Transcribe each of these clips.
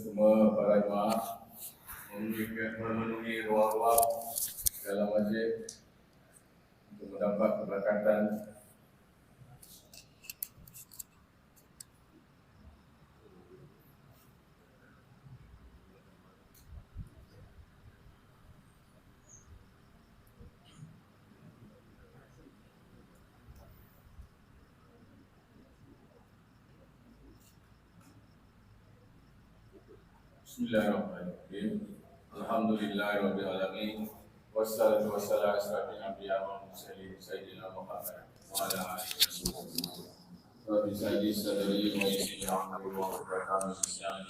semua para jemaah memenuhi ruang-ruang dalam masjid untuk mendapat keberkatan. Bismillahirrahmanirrahim. Alhamdulillahirabbil alamin. Wassalatu wassalamu ala asyrafil anbiya'i wal mursalin sayyidina Muhammad wa ala alihi wasallam. Rabbi shrah sadri wa yassir li amri wahlul 'uqdatam min lisani.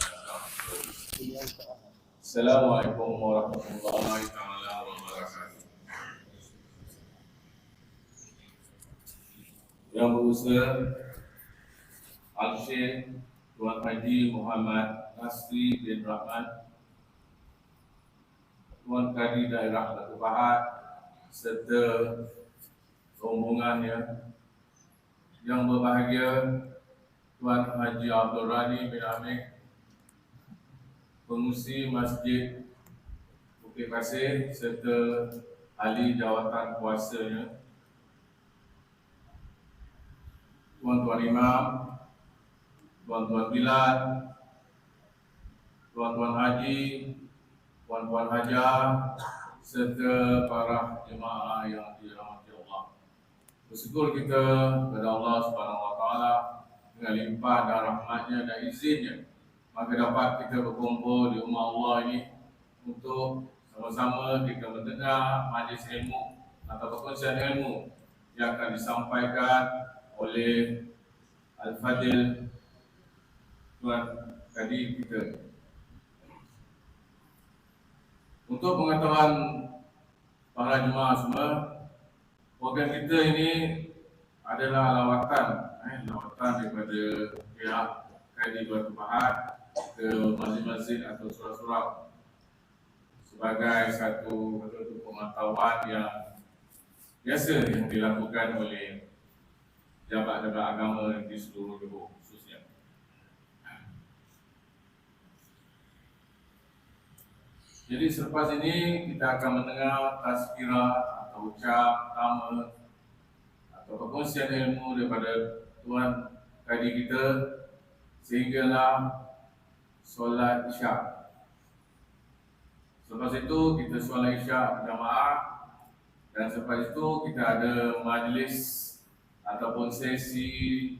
Assalamualaikum warahmatullahi taala wabarakatuh. Yang berusaha Al-Syekh Tuan Haji Muhammad Nasri bin Rahman, Tuan Kadi Daerah Batu Pahat serta rombongannya, yang berbahagia Tuan Haji Abdul Rani bin Amir, pengurusi Masjid Bukit Pasir serta ahli jawatan kuasanya, Tuan-tuan Imam, Tuan-tuan Bilal, Tuan-tuan Haji, Puan-puan Hajar, serta para jemaah yang dirahmati Allah. Bersyukur kita kepada Allah Subhanahu Wa Taala dengan limpah dan rahmatnya dan izinnya, maka dapat kita berkumpul di rumah Allah ini untuk sama-sama kita mendengar majlis ilmu atau perkongsian ilmu yang akan disampaikan oleh Al-Fadil Tuan Kadi kita. Untuk pengetahuan para jemaah semua, program kita ini adalah lawatan daripada pihak Kadi Batu Pahat ke masjid-masjid atau surau-surau sebagai satu pengetahuan yang biasa yang dilakukan oleh jabat-jabat agama di seluruh Johor khususnya. Jadi selepas ini kita akan mendengar tazkirah atau ucap pertama atau perkongsian ilmu daripada Tuan Kadi kita sehinggalah solat Isyak. Selepas itu kita solat Isyak berjamaah, dan selepas itu kita ada majlis ataupun sesi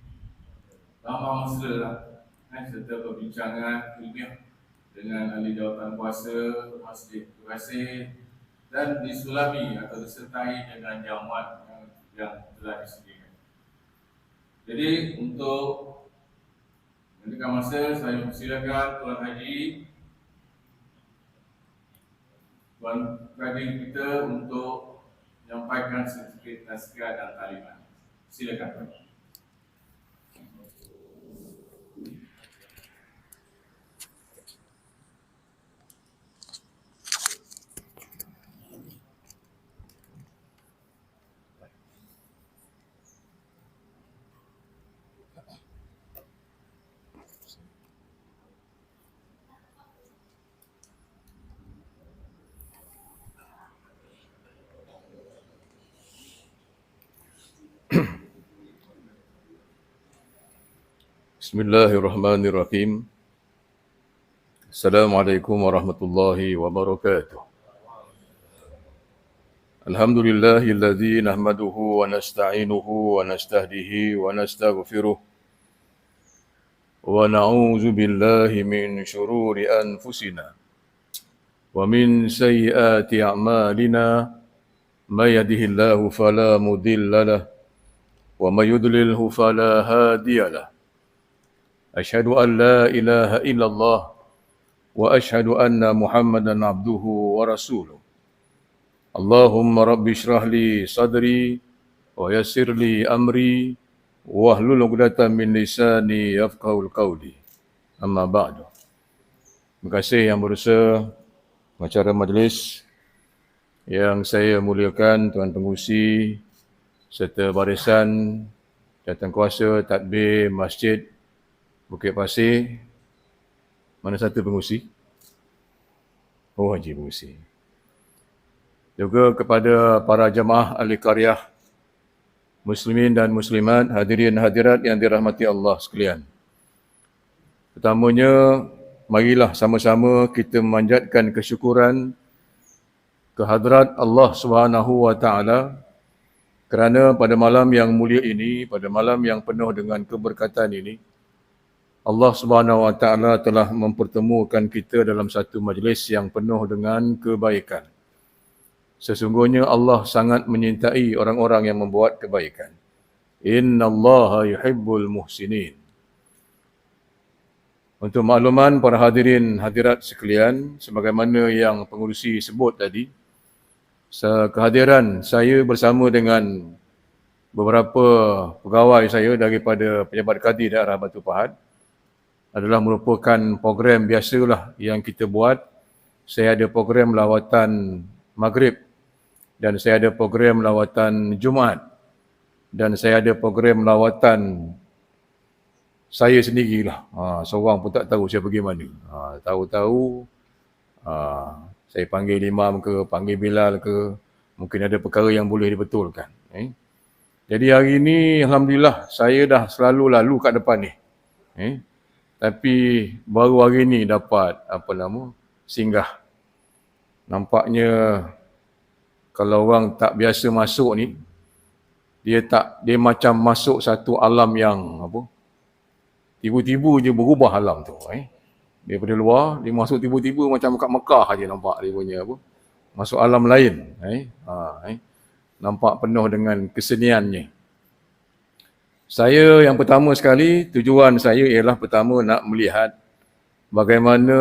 ramah mesra serta perbincangan ilmiah dengan ahli jawatan kuasa Masjid Bukit Pasir dan disulami atau disertai dengan jamuan yang telah disediakan. Jadi untuk menentukan masa, saya mempersilakan Tuan Haji, Tuan Kadi kita untuk menyampaikan sedikit tazkirah dan kalimat. Silakan. Bismillahirrahmanirrahim. Assalamualaikum warahmatullahi wabarakatuh. Alhamdulillahilladzi nahmaduhu wa nasta'inuhu wa nastahdihi wa nastaghfiruh wa na'udzu billahi min syururi anfusina wa min sayyiati a'malina, may yahdihillahu fala mudilla lahu wa may yudlilhu fala hadiya lahu. Asyhadu an la ilaha illallah wa asyhadu anna Muhammadan abduhu wa rasuluh. Allahumma rabbi shrah li sadri wa yassir li amri wahlul 'uqdatam min lisani yafqahul qawli. Amma ba'du. Terima kasih yang berusaha pengacara majlis yang saya muliakan, Tuan Pengurusi serta barisan jawatankuasa tadbir Masjid Bukit Pasir, Mana satu pengurusi? Oh, Haji pengurusi. Juga kepada para jemaah ahli qaryah, muslimin dan muslimat, hadirin hadirat yang dirahmati Allah sekalian. Pertamanya, marilah sama-sama kita memanjatkan kesyukuran kehadrat Allah Subhanahu wa taala kerana pada malam yang mulia ini, pada malam yang penuh dengan keberkatan ini, Allah Subhanahu wa taala telah mempertemukan kita dalam satu majlis yang penuh dengan kebaikan. Sesungguhnya Allah sangat menyintai orang-orang yang membuat kebaikan. Innallaha yuhibbul muhsinin. Untuk makluman para hadirin hadirat sekalian, sebagaimana yang pengurusi sebut tadi, kehadiran saya bersama dengan beberapa pegawai saya daripada Pejabat Kadi Daerah Batu Pahat adalah merupakan program biasalah yang kita buat. Saya ada program lawatan Maghrib dan saya ada program lawatan Jumaat dan saya ada program lawatan saya sendirilah. Seorang pun tak tahu saya pergi mana. Tahu-tahu saya panggil imam ke, panggil Bilal ke, mungkin ada perkara yang boleh dibetulkan. Jadi hari ini Alhamdulillah saya dah selalu lalu kat depan ni. Tapi baru hari ni dapat singgah. Nampaknya kalau orang tak biasa masuk ni, dia macam masuk satu alam yang tiba-tiba je berubah alam tu. Daripada luar, dia masuk tiba-tiba macam kat Mekah aja nampak dia punya masuk alam lain. Nampak penuh dengan keseniannya. Saya yang pertama sekali, tujuan saya ialah pertama nak melihat bagaimana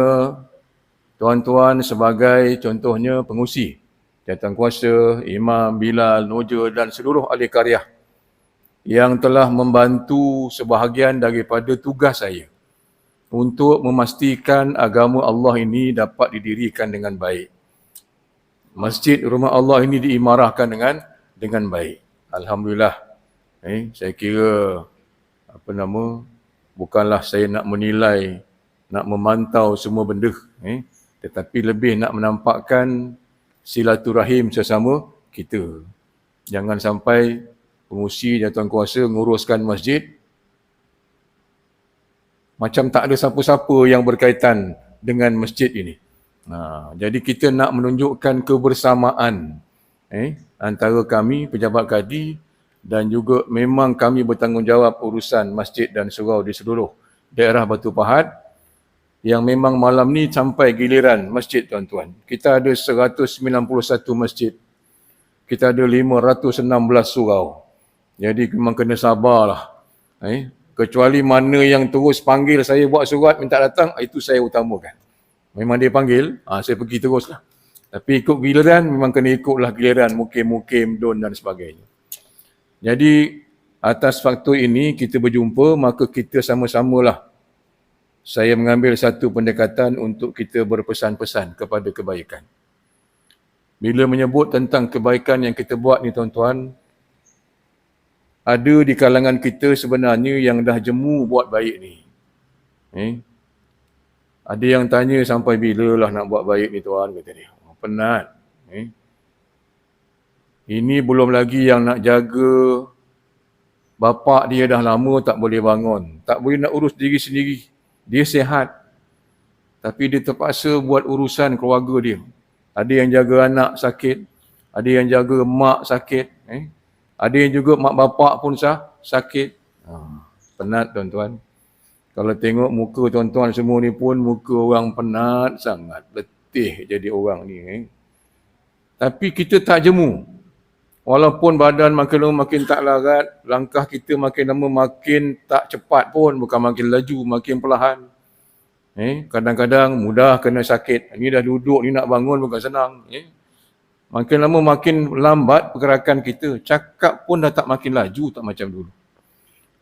tuan-tuan sebagai contohnya pengurusi, jawatankuasa, imam, Bilal, Noja dan seluruh ahli qaryah yang telah membantu sebahagian daripada tugas saya untuk memastikan agama Allah ini dapat didirikan dengan baik. Masjid rumah Allah ini diimarahkan dengan baik. Alhamdulillah. Saya kira bukanlah saya nak menilai, nak memantau semua benda, tetapi lebih nak menampakkan silaturahim sesama kita. Jangan sampai pengurusi jawatankuasa nguruskan masjid macam tak ada siapa-siapa yang berkaitan dengan masjid ini. Jadi kita nak menunjukkan kebersamaan antara kami pejabat kadi dan juga memang kami bertanggungjawab urusan masjid dan surau di seluruh daerah Batu Pahat yang memang malam ni sampai giliran masjid tuan-tuan. Kita ada 191 masjid. Kita ada 516 surau. Jadi memang kena sabarlah. Kecuali mana yang terus panggil saya buat surat minta datang, itu saya utamakan. Memang dia panggil, saya pergi teruslah. Tapi ikut giliran, memang kena ikutlah giliran mukim-mukim, don dan sebagainya. Jadi atas faktor ini kita berjumpa, maka kita sama-samalah. Saya mengambil satu pendekatan untuk kita berpesan-pesan kepada kebaikan. Bila menyebut tentang kebaikan yang kita buat ni tuan-tuan, ada di kalangan kita sebenarnya yang dah jemu buat baik ni. Ada yang tanya sampai bila lah nak buat baik ni tuan, kata dia. Penat. Ini belum lagi yang nak jaga bapak dia dah lama tak boleh bangun. Tak boleh nak urus diri sendiri. Dia sihat. Tapi dia terpaksa buat urusan keluarga dia. Ada yang jaga anak sakit. Ada yang jaga mak sakit. Ada yang juga mak bapak pun sakit. Penat tuan-tuan. Kalau tengok muka tuan-tuan semua ni pun muka orang penat sangat. Letih jadi orang ni. Tapi kita tak jemu. Walaupun badan makin lama makin tak larat, langkah kita makin lama makin tak cepat pun, bukan makin laju, makin perlahan. Kadang-kadang mudah kena sakit. Ini dah duduk, ni nak bangun bukan senang. Makin lama makin lambat pergerakan kita. Cakap pun dah tak makin laju, tak macam dulu.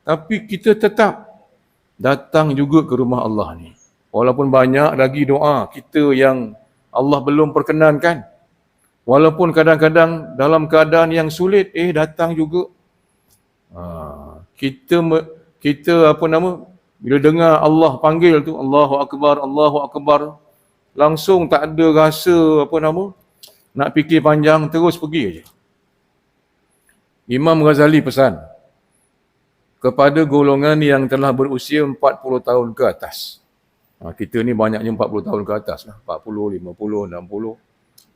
Tapi kita tetap datang juga ke rumah Allah ni. Walaupun banyak lagi doa kita yang Allah belum perkenankan. Walaupun kadang-kadang dalam keadaan yang sulit, datang juga. Kita Bila dengar Allah panggil tu, Allahu Akbar, langsung tak ada rasa nak fikir panjang, terus pergi aja. Imam Ghazali pesan kepada golongan yang telah berusia 40 tahun ke atas. Kita ni banyaknya 40 tahun ke atas lah. 40, 50, 60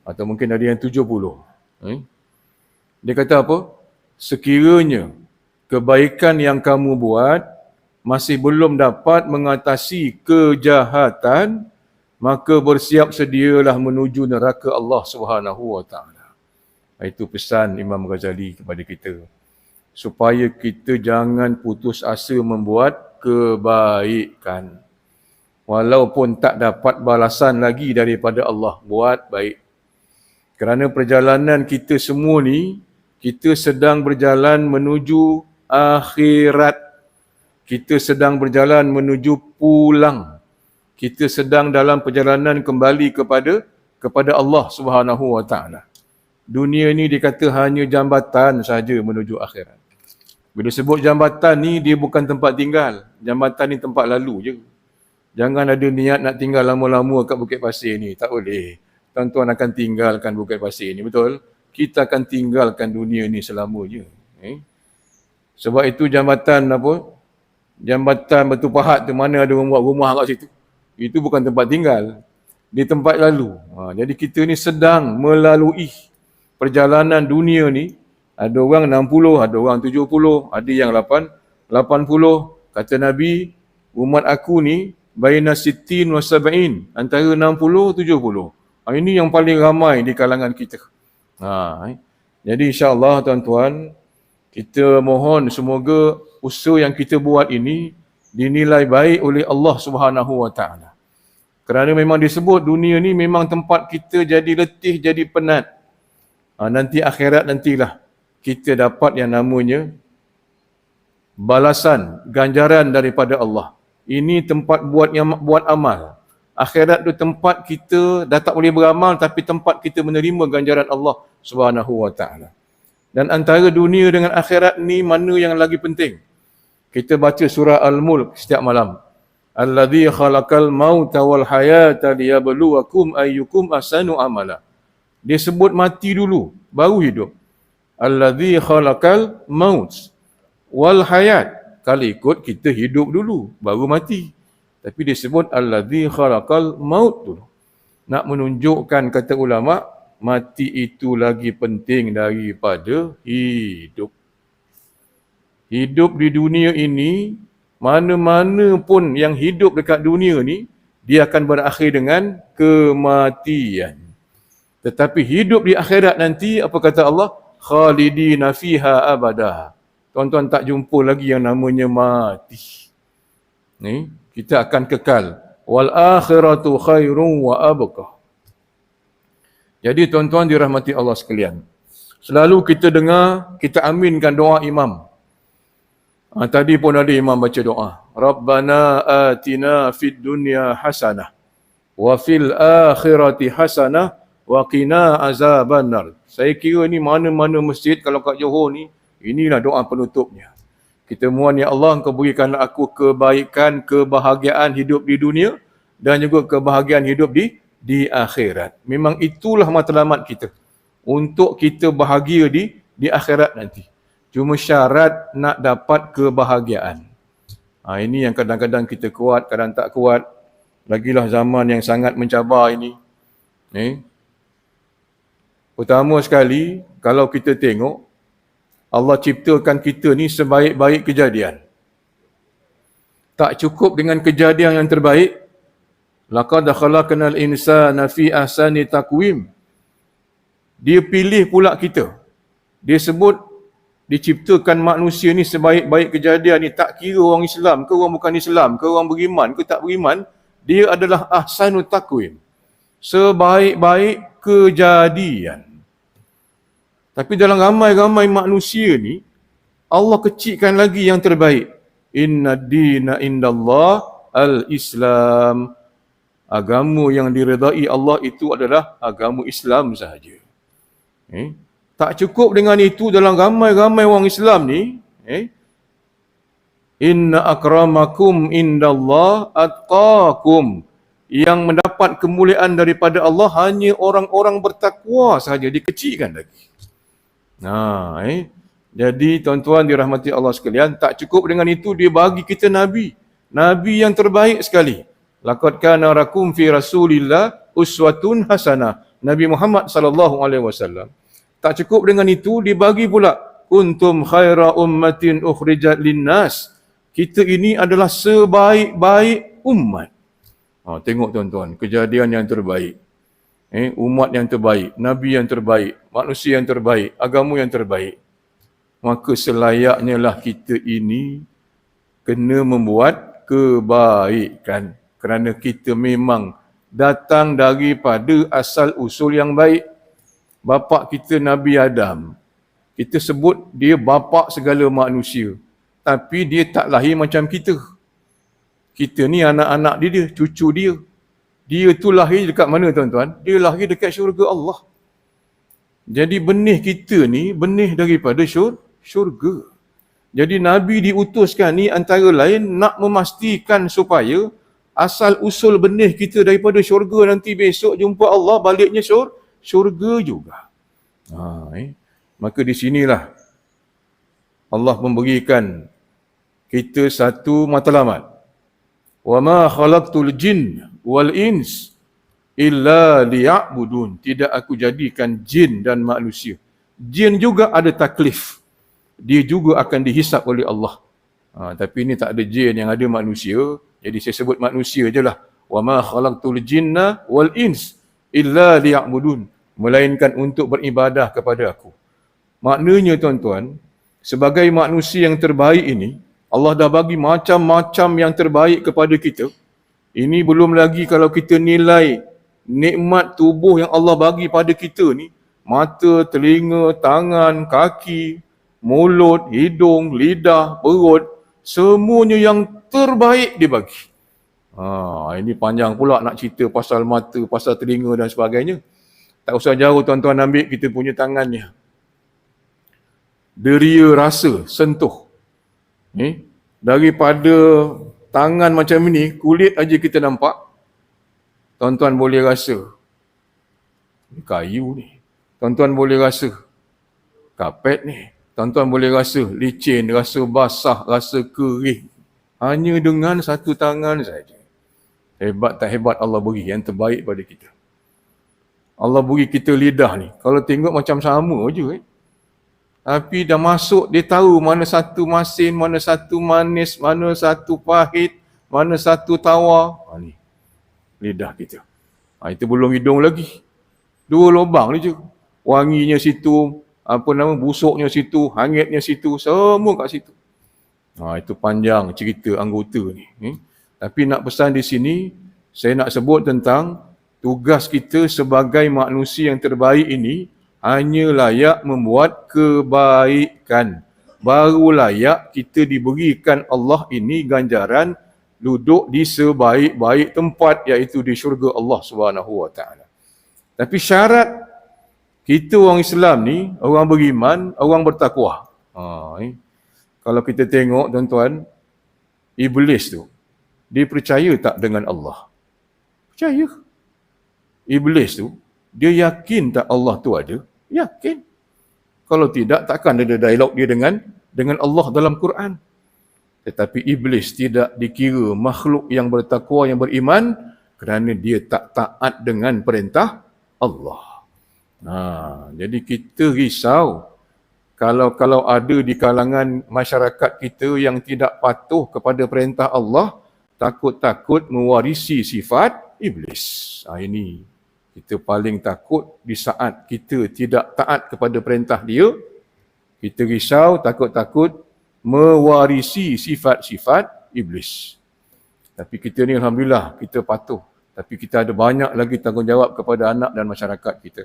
atau mungkin ada yang 70. Dia kata apa? Sekiranya kebaikan yang kamu buat masih belum dapat mengatasi kejahatan, maka bersiap sedialah menuju neraka Allah Subhanahu wa taala. Itu pesan Imam Ghazali kepada kita. Supaya kita jangan putus asa membuat kebaikan. Walaupun tak dapat balasan lagi daripada Allah, buat baik. Kerana perjalanan kita semua ni, kita sedang berjalan menuju akhirat. Kita sedang berjalan menuju pulang. Kita sedang dalam perjalanan kembali kepada Allah Subhanahu wa taala. Dunia ni dikata hanya jambatan saja menuju akhirat. Bila sebut jambatan ni, dia bukan tempat tinggal. Jambatan ni tempat lalu je. Jangan ada niat nak tinggal lama-lama kat Bukit Pasir ni. Tak boleh. Tuan-tuan akan tinggalkan Bukit Pasir ni, betul? Kita akan tinggalkan dunia ni selamanya. Sebab itu jambatan Jambatan Batu Pahat tu, mana ada orang buat rumah kat situ. Itu bukan tempat tinggal. Di tempat lalu. Jadi kita ni sedang melalui perjalanan dunia ni. Ada orang 60, ada orang 70, ada yang 80. Kata Nabi, umat aku ni baina sittin wa sab'in, antara 60 70. Ini yang paling ramai di kalangan kita. Jadi insya-Allah tuan-tuan, kita mohon semoga usaha yang kita buat ini dinilai baik oleh Allah Subhanahu wa taala. Kerana memang disebut dunia ni memang tempat kita jadi letih, jadi penat. Nanti akhirat nantilah kita dapat yang namanya balasan, ganjaran daripada Allah. Ini tempat buat amal. Akhirat tu tempat kita dah tak boleh beramal, tapi tempat kita menerima ganjaran Allah Subhanahu wa taala. Dan antara dunia dengan akhirat ni mana yang lagi penting? Kita baca surah Al-Mulk setiap malam. Alladzi khalaqal mauta wal hayata liyabluwakum ayyukum ahsanu amala. Dia sebut mati dulu, baru hidup. Alladzi khalaqal maut wal hayat. Kalau ikut kita hidup dulu, baru mati. Tapi dia sebut alladzi khalaqal maut dulu. Nak menunjukkan, kata ulama, mati itu lagi penting daripada hidup. Hidup di dunia ini, mana-mana pun yang hidup dekat dunia ni, dia akan berakhir dengan kematian. Tetapi hidup di akhirat nanti, apa kata Allah? Khalidina fiha abada. Tuan-tuan tak jumpa lagi yang namanya mati. Ni, kita akan kekal. Wal akhiratu khairun wa abqa. Jadi tuan-tuan dirahmati Allah sekalian. Selalu kita dengar, kita aminkan doa imam. Tadi pun ada imam baca doa. Rabbana atina fid dunya hasanah wa fil akhirati hasanah wa qina azabannar. Saya kira ni mana-mana masjid kalau kat Johor ni, inilah doa penutupnya. Kita mohon, ya Allah, Engkau berikanlah aku kebaikan, kebahagiaan hidup di dunia dan juga kebahagiaan hidup di akhirat. Memang itulah matlamat kita, untuk kita bahagia di akhirat nanti. Cuma syarat nak dapat kebahagiaan. Ini yang kadang-kadang kita kuat, kadang tak kuat. Lagilah zaman yang sangat mencabar ini. Pertama sekali, kalau kita tengok, Allah ciptakan kita ni sebaik-baik kejadian. Tak cukup dengan kejadian yang terbaik. Laqad khalaqnal insana fi ahsani taqwim. Dia pilih pula kita. Dia sebut diciptakan manusia ni sebaik-baik kejadian ni, tak kira orang Islam ke orang bukan Islam ke, orang beriman ke tak beriman, dia adalah ahsanu taqwim. Sebaik-baik kejadian. Tapi dalam ramai-ramai manusia ni, Allah kecilkan lagi yang terbaik. Inna dina indallah al-Islam. Agama yang diredai Allah itu adalah agama Islam sahaja. Tak cukup dengan itu, dalam ramai-ramai orang Islam ni, Inna akramakum indallah atqakum. Yang mendapat kemuliaan daripada Allah hanya orang-orang bertakwa sahaja, dikecilkan lagi. Jadi tuan-tuan dirahmati Allah sekalian, tak cukup dengan itu, dia bagi kita Nabi. Nabi yang terbaik sekali. Laqad kana lakum fi Rasulillah uswatun hasanah. Nabi Muhammad sallallahu alaihi wasallam. Tak cukup dengan itu, dibagi pula kuntum khaira ummatin ukhrijat linnas. Kita ini adalah sebaik-baik umat. Tengok tuan-tuan, kejadian yang terbaik. Umat yang terbaik, Nabi yang terbaik, manusia yang terbaik, agama yang terbaik. Maka selayaknya lah kita ini kena membuat kebaikan. Kerana kita memang datang daripada asal usul yang baik. Bapa kita Nabi Adam. Kita sebut dia bapa segala manusia. Tapi dia tak lahir macam kita. Kita ni anak-anak dia, cucu dia. Dia tu lahir dekat mana tuan-tuan? Dia lahir dekat syurga Allah. Jadi benih kita ni, benih daripada syurga. Jadi Nabi diutuskan ni antara lain nak memastikan supaya asal usul benih kita daripada syurga nanti besok jumpa Allah baliknya syurga juga. Maka di sinilah Allah memberikan kita satu matlamat. Wa ma khalaqtul jin wal ins illa liya'budun. Tidak aku jadikan jin dan manusia. Jin juga ada taklif. Dia juga akan dihisap oleh Allah. Tapi ini tak ada jin, yang ada manusia. Jadi saya sebut manusia je lah. Wa ma khalaqtul jinna wal ins illa liya'budun. Melainkan untuk beribadah kepada aku. Maknanya tuan-tuan, sebagai manusia yang terbaik ini, Allah dah bagi macam-macam yang terbaik kepada kita. Ini belum lagi kalau kita nilai nikmat tubuh yang Allah bagi pada kita ni. Mata, telinga, tangan, kaki, mulut, hidung, lidah, perut. Semuanya yang terbaik dia bagi. Ini panjang pula nak cerita pasal mata, pasal telinga dan sebagainya. Tak usah jauh tuan-tuan ambil kita punya tangannya. Deria rasa, sentuh. Daripada tangan macam ini, kulit aja kita nampak, tuan-tuan boleh rasa kayu ni, tuan-tuan boleh rasa kapet ni, tuan-tuan boleh rasa licin, rasa basah, rasa kering, hanya dengan satu tangan saja. Hebat tak hebat Allah beri yang terbaik pada kita. Allah beri kita lidah ni, kalau tengok macam sama je tapi dah masuk, dia tahu mana satu masin, mana satu manis, mana satu pahit, mana satu tawar. Ni lidah kita. Itu belum hidung lagi. 2 lubang ni je. Wanginya situ, busuknya situ, hangitnya situ, semua kat situ. Itu panjang cerita anggota ni. Tapi nak pesan di sini, saya nak sebut tentang tugas kita sebagai manusia yang terbaik ini, hanya layak membuat kebaikan. Baru layak kita diberikan Allah ini ganjaran duduk di sebaik-baik tempat, iaitu di syurga Allah Subhanahu Wa Taala. Tapi syarat kita orang Islam ni, orang beriman, orang bertakwa. Kalau kita tengok tuan-tuan, iblis tu, dia percaya tak dengan Allah? Percaya. Iblis tu, dia yakin tak Allah tu ada? Yakin. Kalau tidak, takkan ada dialog dia dengan Allah dalam Quran. Tetapi iblis tidak dikira makhluk yang bertakwa, yang beriman, kerana dia tak taat dengan perintah Allah. Jadi kita risau kalau ada di kalangan masyarakat kita yang tidak patuh kepada perintah Allah, takut-takut mewarisi sifat iblis. Ini kita paling takut di saat kita tidak taat kepada perintah dia. Kita risau, takut-takut mewarisi sifat-sifat iblis. Tapi kita ni alhamdulillah, kita patuh. Tapi kita ada banyak lagi tanggungjawab kepada anak dan masyarakat kita.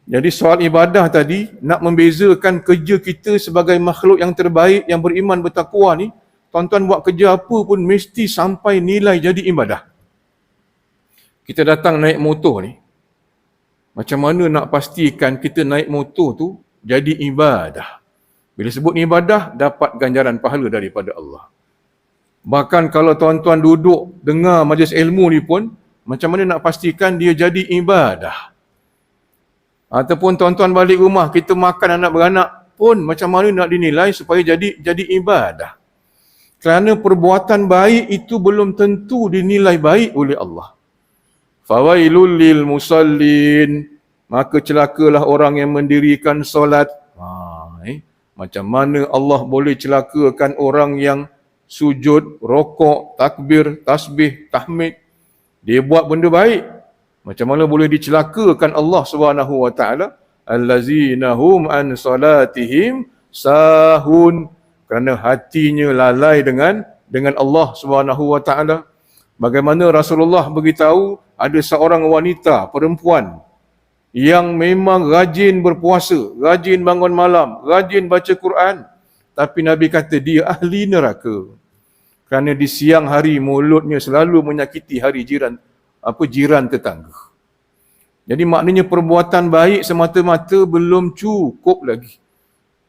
Jadi soal ibadah tadi, nak membezakan kerja kita sebagai makhluk yang terbaik, yang beriman, bertakwa ni, tuan-tuan buat kerja apa pun mesti sampai nilai jadi ibadah. Kita datang naik motor ni, macam mana nak pastikan kita naik motor tu jadi ibadah? Bila sebut ibadah, dapat ganjaran pahala daripada Allah. Bahkan kalau tuan-tuan duduk dengar majlis ilmu ni pun, macam mana nak pastikan dia jadi ibadah? Ataupun tuan-tuan balik rumah, kita makan anak beranak pun macam mana nak dinilai supaya jadi ibadah? Kerana perbuatan baik itu belum tentu dinilai baik oleh Allah. Fawailul lil musallin, maka celakalah orang yang mendirikan solat. Macam mana Allah boleh celakakan orang yang sujud, rokok, takbir, tasbih, tahmid? Dia buat benda baik. Macam mana boleh dicelakakan Allah Subhanahu wa taala? Allazina hum an salatihim sahun, kerana hatinya lalai dengan Allah Subhanahu wa taala. Bagaimana Rasulullah beritahu ada seorang wanita, perempuan yang memang rajin berpuasa, rajin bangun malam, rajin baca Quran, tapi Nabi kata dia ahli neraka. Kerana di siang hari mulutnya selalu menyakiti jiran tetangga. Jadi maknanya perbuatan baik semata-mata belum cukup lagi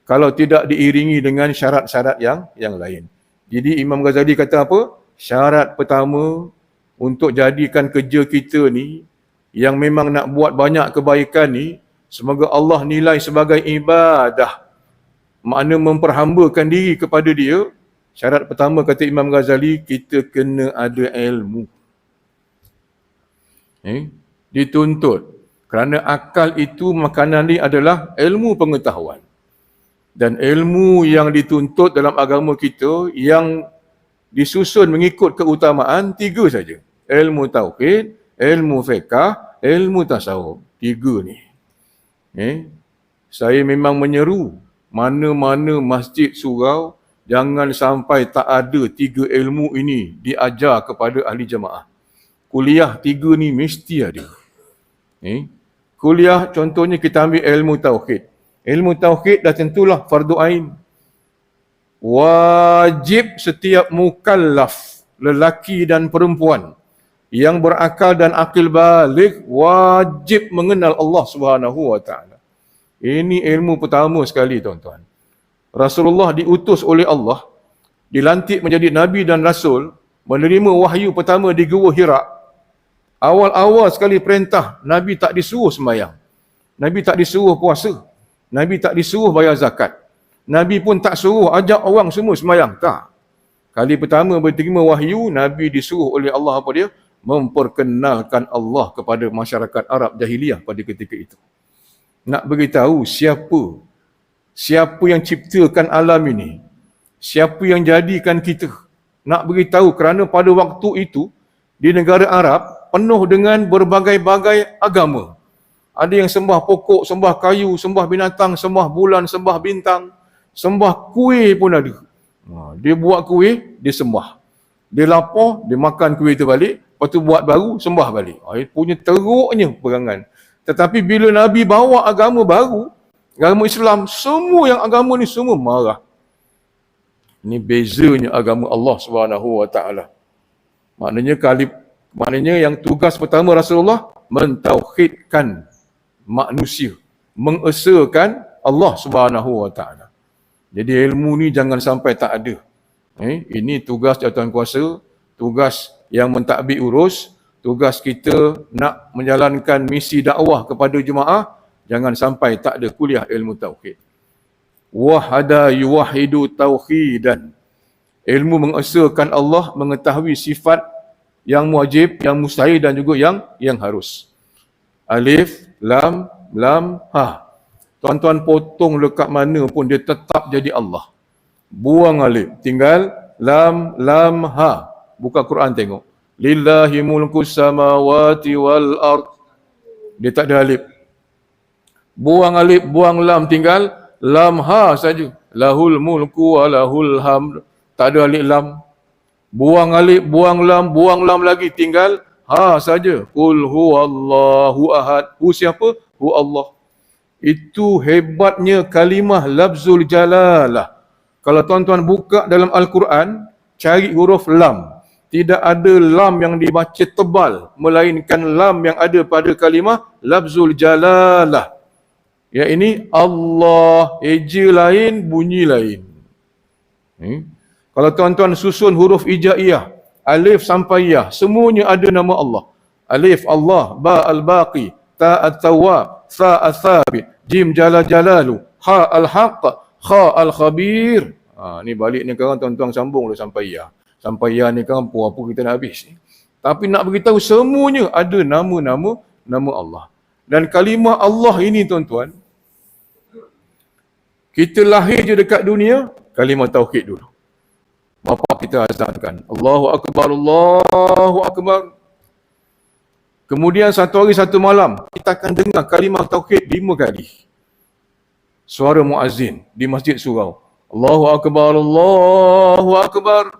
kalau tidak diiringi dengan syarat-syarat yang lain. Jadi Imam Ghazali kata apa? Syarat pertama untuk jadikan kerja kita ni yang memang nak buat banyak kebaikan ni, semoga Allah nilai sebagai ibadah, makna memperhambakan diri kepada dia. Syarat pertama kata Imam Ghazali, kita kena ada ilmu. Dituntut. Kerana akal itu makanan ni adalah ilmu pengetahuan. Dan ilmu yang dituntut dalam agama kita yang disusun mengikut keutamaan 3 saja. Ilmu tauhid, ilmu fiqh, ilmu tasawuf. 3 ni. Saya memang menyeru mana-mana masjid surau jangan sampai tak ada 3 ilmu ini diajar kepada ahli jemaah. Kuliah 3 ni mesti ada. Kuliah contohnya kita ambil ilmu tauhid. Ilmu tauhid dah tentulah fardu ain. Wajib setiap mukallaf, lelaki dan perempuan yang berakal dan akil baligh wajib mengenal Allah Subhanahu wa taala. Ini ilmu pertama sekali tuan-tuan. Rasulullah diutus oleh Allah, dilantik menjadi nabi dan rasul, menerima wahyu pertama di Gua Hira. Awal-awal sekali perintah, Nabi tak disuruh sembahyang. Nabi tak disuruh puasa. Nabi tak disuruh bayar zakat. Nabi pun tak suruh ajak orang semua sembahyang. Tak. Kali pertama berterima wahyu, Nabi disuruh oleh Allah apa dia? Memperkenalkan Allah kepada masyarakat Arab jahiliyah pada ketika itu. Nak beritahu siapa yang ciptakan alam ini, siapa yang jadikan kita. Nak beritahu kerana pada waktu itu di negara Arab penuh dengan berbagai-bagai agama. Ada yang sembah pokok, sembah kayu, sembah binatang, sembah bulan, sembah bintang, sembah kuih pun ada. Dia buat kuih, dia sembah. Dia lapar, dia makan kuih itu balik, lepas tu buat baru, sembah balik. Punya teruknya perangan. Tetapi bila Nabi bawa agama baru, agama Islam, semua yang agama ni semua marah. Ini bezanya agama Allah Subhanahu wa taala. Maknanya yang tugas pertama Rasulullah mentauhidkan manusia, mengesakan Allah Subhanahu wa taala. Jadi ilmu ni jangan sampai tak ada. Ini tugas jawatan kuasa, tugas yang mentadbir urus, tugas kita nak menjalankan misi dakwah kepada jemaah, jangan sampai tak ada kuliah ilmu tauhid. Wahada yuwahidu tauhidan. Ilmu mengesakan Allah, mengetahui sifat yang wajib, yang mustahil dan juga yang harus. Alif, lam, ha. Tuan-tuan potong lekat mana pun dia tetap jadi Allah. Buang alif, tinggal lam, ha. Buka Quran tengok. Lillahi mulku samawati wal ard. Dia tak ada alif. Buang alif, buang lam, tinggal lam ha saja. Lahul mulku wa lahul hamd. Tak ada alif lam. Buang alif, buang lam lagi, tinggal ha saja. Qul huwallahu ahad. Hu siapa? Hu Allah. Itu hebatnya kalimah lafzul jalalah. Kalau tuan-tuan buka dalam Al-Quran, cari huruf lam. Tidak ada lam yang dibaca tebal, melainkan lam yang ada pada kalimah lafzul jalalah. Ya ini Allah, eja lain, bunyi lain. Kalau tuan-tuan susun huruf ijaiyah, alif sampai ya, semuanya ada nama Allah. Alif Allah, ba al-baqi, ta at-tawwab, sa al-thabit, jim jala jalalu, ha al-haq, kha al-khabir. Ni balik ni sekarang tuan-tuan sambung dah sampai ya. Sampai ya ni kan apa kita nak habis ni. Tapi nak beritahu semuanya ada nama Allah. Dan kalimah Allah ini tuan-tuan, kita lahir je dekat dunia, kalimah tauhid dulu. Bapa kita azankan, Allahu Akbar, Allahu Akbar. Kemudian satu hari satu malam, kita akan dengar kalimah tauhid 5 kali. Suara muazzin di masjid surau. Allahu Akbar, Allahu Akbar.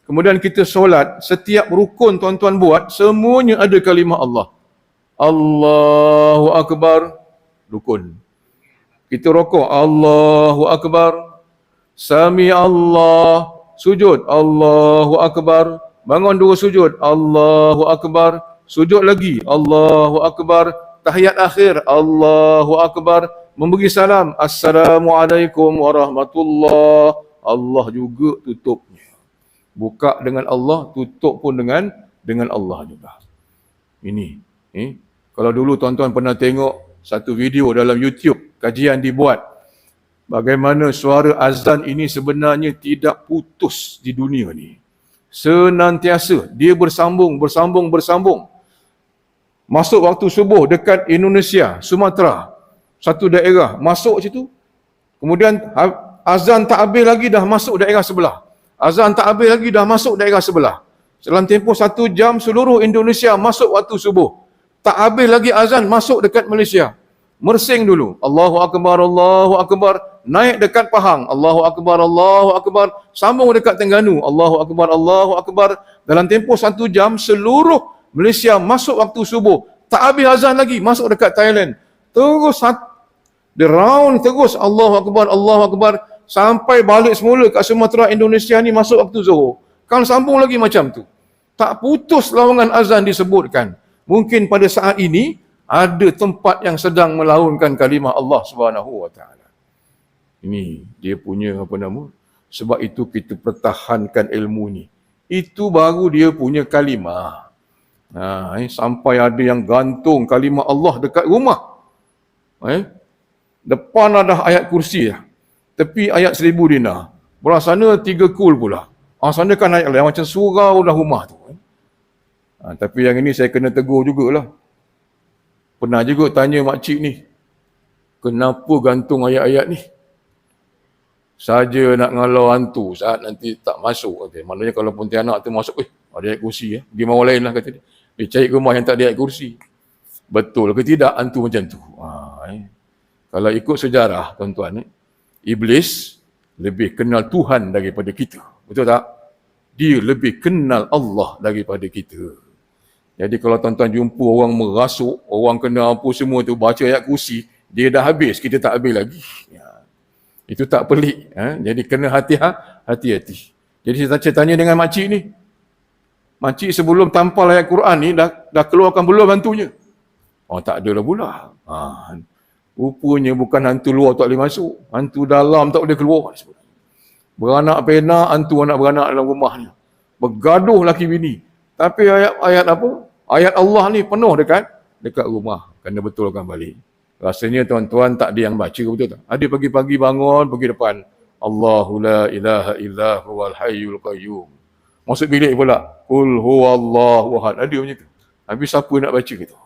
Kemudian kita solat, setiap rukun tuan-tuan buat, semuanya ada kalimah Allah. Allahu Akbar, rukun. Kita rokok, Allahu Akbar. Sami Allah, sujud, Allahu Akbar. Bangun 2 sujud, Allahu Akbar. Sujud lagi, Allahu Akbar. Tahiyat akhir, Allahu Akbar. Memberi salam, Assalamualaikum warahmatullahi. Allah juga tutupnya. Buka dengan Allah, tutup pun dengan Allah juga. Ini. Kalau dulu tuan-tuan pernah tengok satu video dalam YouTube, kajian dibuat. Bagaimana suara azan ini sebenarnya tidak putus di dunia ni. Senantiasa, dia bersambung. Masuk waktu subuh dekat Indonesia, Sumatera, satu daerah, masuk situ. Kemudian azan tak habis lagi dah masuk daerah sebelah. Azan tak habis lagi dah masuk daerah sebelah. Dalam tempoh 1 jam seluruh Indonesia masuk waktu subuh. Tak habis lagi azan masuk dekat Malaysia. Mersing dulu. Allahu Akbar, Allahu Akbar. Naik dekat Pahang. Allahu Akbar, Allahu Akbar. Sambung dekat Terengganu. Allahu Akbar, Allahu Akbar. Dalam tempoh 1 jam seluruh Malaysia masuk waktu subuh. Tak habis azan lagi masuk dekat Thailand. Terus the round terus Allahu Akbar, Allahu Akbar. Sampai balik semula kat Sumatera Indonesia ni masuk waktu Zuhur. Kan sambung lagi macam tu. Tak putus lawangan azan disebutkan. Mungkin pada saat ini ada tempat yang sedang melaunkan kalimah Allah Subhanahu wa taala. Ini dia punya apa nama? Sebab itu kita pertahankan ilmu ni. Itu baru dia punya kalimah. Sampai ada yang gantung kalimah Allah dekat rumah. Depan ada ayat kursi lah. Tepi ayat 1000 dinar. Belah sana 3 kul pula. Sana kan ayat lain macam surau dah rumah tu. Tapi yang ini saya kena tegur jugalah. Pernah juga tanya makcik ni, kenapa gantung ayat-ayat ni? Saja nak ngalau hantu saat nanti tak masuk. Maknanya kalau Pontianak tu masuk, ada ayat kursi. Pergi mahu lain lah kata dia. Dia cari rumah yang tak ada ayat kursi. Betul ke tidak hantu macam tu? Kalau ikut sejarah tuan-tuan, Iblis lebih kenal Tuhan daripada kita. Betul tak? Dia lebih kenal Allah daripada kita. Jadi kalau tuan-tuan jumpa orang merasuk, orang kena apa semua tu, baca ayat kursi, dia dah habis, kita tak habis lagi. Itu tak pelik. Jadi kena hati-hati. Jadi saya tanya dengan makcik ni. Makcik sebelum tampal ayat Quran ni, dah keluarkan belum hantunya? Tak ada lah pula. Rupanya bukan hantu luar tak boleh masuk. Hantu dalam tak boleh keluar. Beranak pena, hantu anak beranak dalam rumahnya. Bergaduh laki bini. Tapi ayat apa? Ayat Allah ni penuh dekat rumah. Kena betulkan balik. Rasanya tuan-tuan tak ada yang baca, betul tak? Ada pagi-pagi bangun, pergi depan. Allahu la ilaha illa huwal hayyul qayyum. Masuk bilik pula. Qul huwallahu ahad. Ada macam tu. Habis siapa nak baca gitu?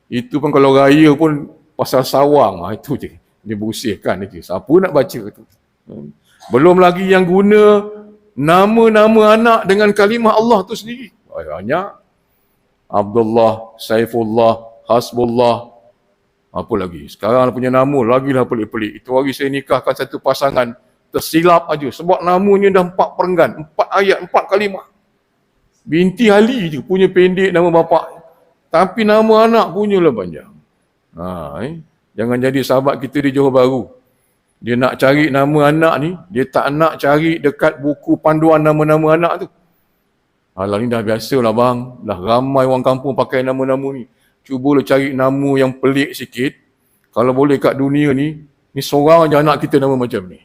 Itu pun kalau raya pun pasal sawang, itu je. Dia bersihkan je. Siapa nak baca tu? Belum lagi yang guna nama-nama anak dengan kalimah Allah tu sendiri. Banyak. Abdullah, Saifullah, Hasbullah. Apa lagi? Sekarang punya nama lagilah pelik-pelik. Itu hari saya nikahkan satu pasangan, tersilap aja sebab namanya dah 4 perenggan, 4 ayat, 4 kalimah. Binti Ali je punya pendek nama bapak. Tapi nama anak punyalah panjang. Jangan jadi sahabat kita di Johor Bahru. Dia nak cari nama anak ni, dia tak nak cari dekat buku panduan nama-nama anak tu. Alah ni dah biasalah bang, dah ramai orang kampung pakai nama-nama ni. Cubalah cari nama yang pelik sikit. Kalau boleh kat dunia ni seorang je anak kita nama macam ni.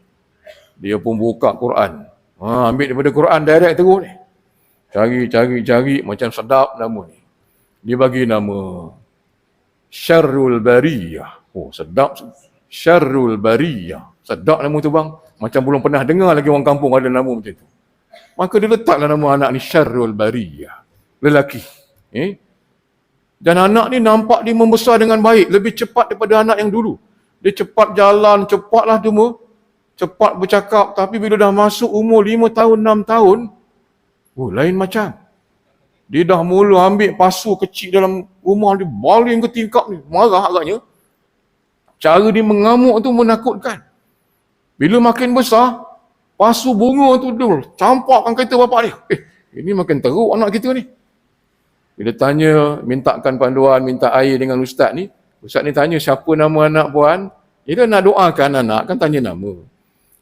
Dia pun buka Quran. Ambil daripada Quran direct terus ni. Cari macam sedap nama ni. Dia bagi nama Syarrul Bariyah. Oh, sedap. Syarrul Bariyah. Sedap nama tu bang. Macam belum pernah dengar lagi orang kampung ada nama macam tu. Maka dia letaklah nama anak ni Syarrul Bariyah. Lelaki. Dan anak ni nampak dia membesar dengan baik. Lebih cepat daripada anak yang dulu. Dia cepat jalan, cepatlah semua. Cepat bercakap. Tapi bila dah masuk umur 5 tahun, 6 tahun, lain macam. Dia dah mula ambil pasu kecil dalam rumah dia, baling ke tingkap ni. Marah agaknya. Cara dia mengamuk tu menakutkan. Bila makin besar, pasu bunga tu dia campakkan kereta bapak dia. Ini makin teruk anak kita ni. Bila tanya, mintakan panduan, minta air dengan ustaz ni tanya siapa nama anak puan. Dia nak doakan anak, kan tanya nama.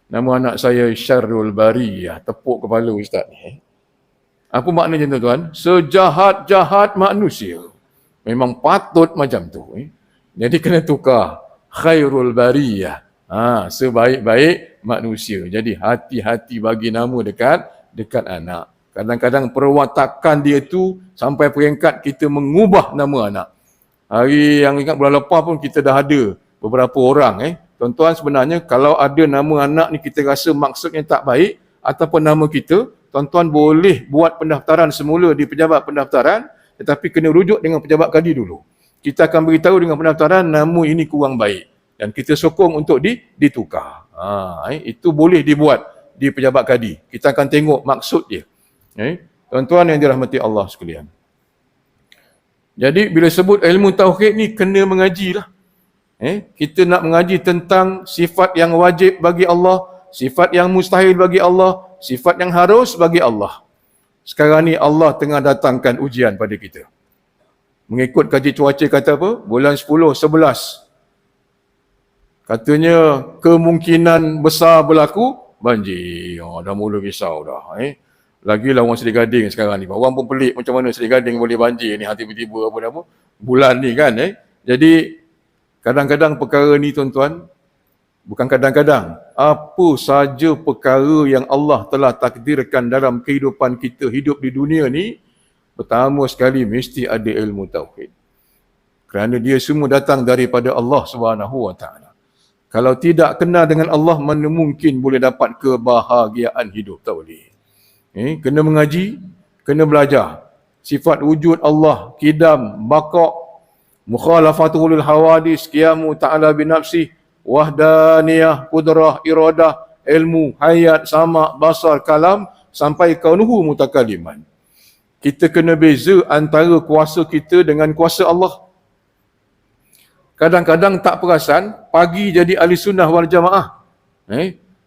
Nama anak saya Syarrul Bariyah. Tepuk kepala ustaz ni. Apa maknanya tuan-tuan? Sejahat-jahat manusia. Memang patut macam tu. Jadi kena tukar. Khairul Bariyah. Sebaik-baik manusia. Jadi hati-hati bagi nama dekat anak. Kadang-kadang perwatakan dia tu sampai peringkat kita mengubah nama anak. Hari yang ingat bulan lepas pun kita dah ada beberapa orang. Tuan-tuan sebenarnya kalau ada nama anak ni kita rasa maksudnya tak baik ataupun nama kita, tuan-tuan boleh buat pendaftaran semula di pejabat pendaftaran tetapi kena rujuk dengan pejabat kadi dulu. Kita akan beritahu dengan pendaftaran nama ini kurang baik dan kita sokong untuk ditukar. Itu boleh dibuat di pejabat kadi. Kita akan tengok maksud dia. Tuan-tuan yang dirahmati Allah sekalian. Jadi bila sebut ilmu tauhid ni kena mengajilah. Kita nak mengaji tentang sifat yang wajib bagi Allah, sifat yang mustahil bagi Allah, sifat yang harus bagi Allah. Sekarang ni Allah tengah datangkan ujian pada kita. Mengikut kaji cuaca kata apa? Bulan 10, 11. Katanya kemungkinan besar berlaku banjir. Dah mula risau dah. Lagilah orang Sedia Gading sekarang ni. Orang pun pelik macam mana Sedia Gading boleh banjir ni tiba-tiba apa nama bulan ni kan. Jadi kadang-kadang perkara ni tuan-tuan, bukan kadang-kadang, apa saja perkara yang Allah telah takdirkan dalam kehidupan kita hidup di dunia ni, pertama sekali mesti ada ilmu tauhid. Kerana dia semua datang daripada Allah SWT. Kalau tidak kenal dengan Allah, mana mungkin boleh dapat kebahagiaan hidup, tak boleh. Kena mengaji, kena belajar. Sifat wujud Allah, kidam, baqa', mukhalafatul hawadis, qiyamu ta'ala binafsih, wahdaniyah, kudrah, iradah, ilmu, hayat, sama, basar, kalam, sampai kaunuhu mutakaliman. Kita kena beza antara kuasa kita dengan kuasa Allah. Kadang-kadang tak perasan, pagi jadi ahli sunnah wal jamaah.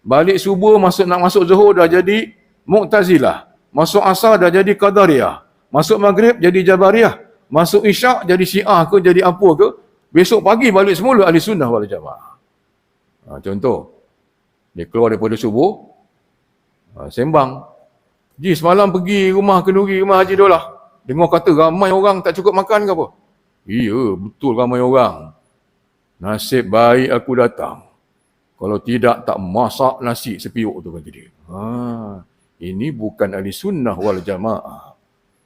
Balik subuh nak masuk zuhur dah jadi Mu'tazilah. Masuk asar dah jadi Qadariyah. Masuk maghrib jadi Jabariyah. Masuk isyak jadi Syiah ke jadi apa ke. Besok pagi balik semula ahli sunnah wal jamaah. Contoh, dia keluar daripada subuh, sembang. Ji semalam pergi rumah kenduri, rumah Haji Dolah. Dengar kata ramai orang tak cukup makan ke apa? Iya, betul ramai orang. Nasib baik aku datang. Kalau tidak tak masak nasi sepiuk tu kata dia. Ini bukan ahli sunnah wal jamaah.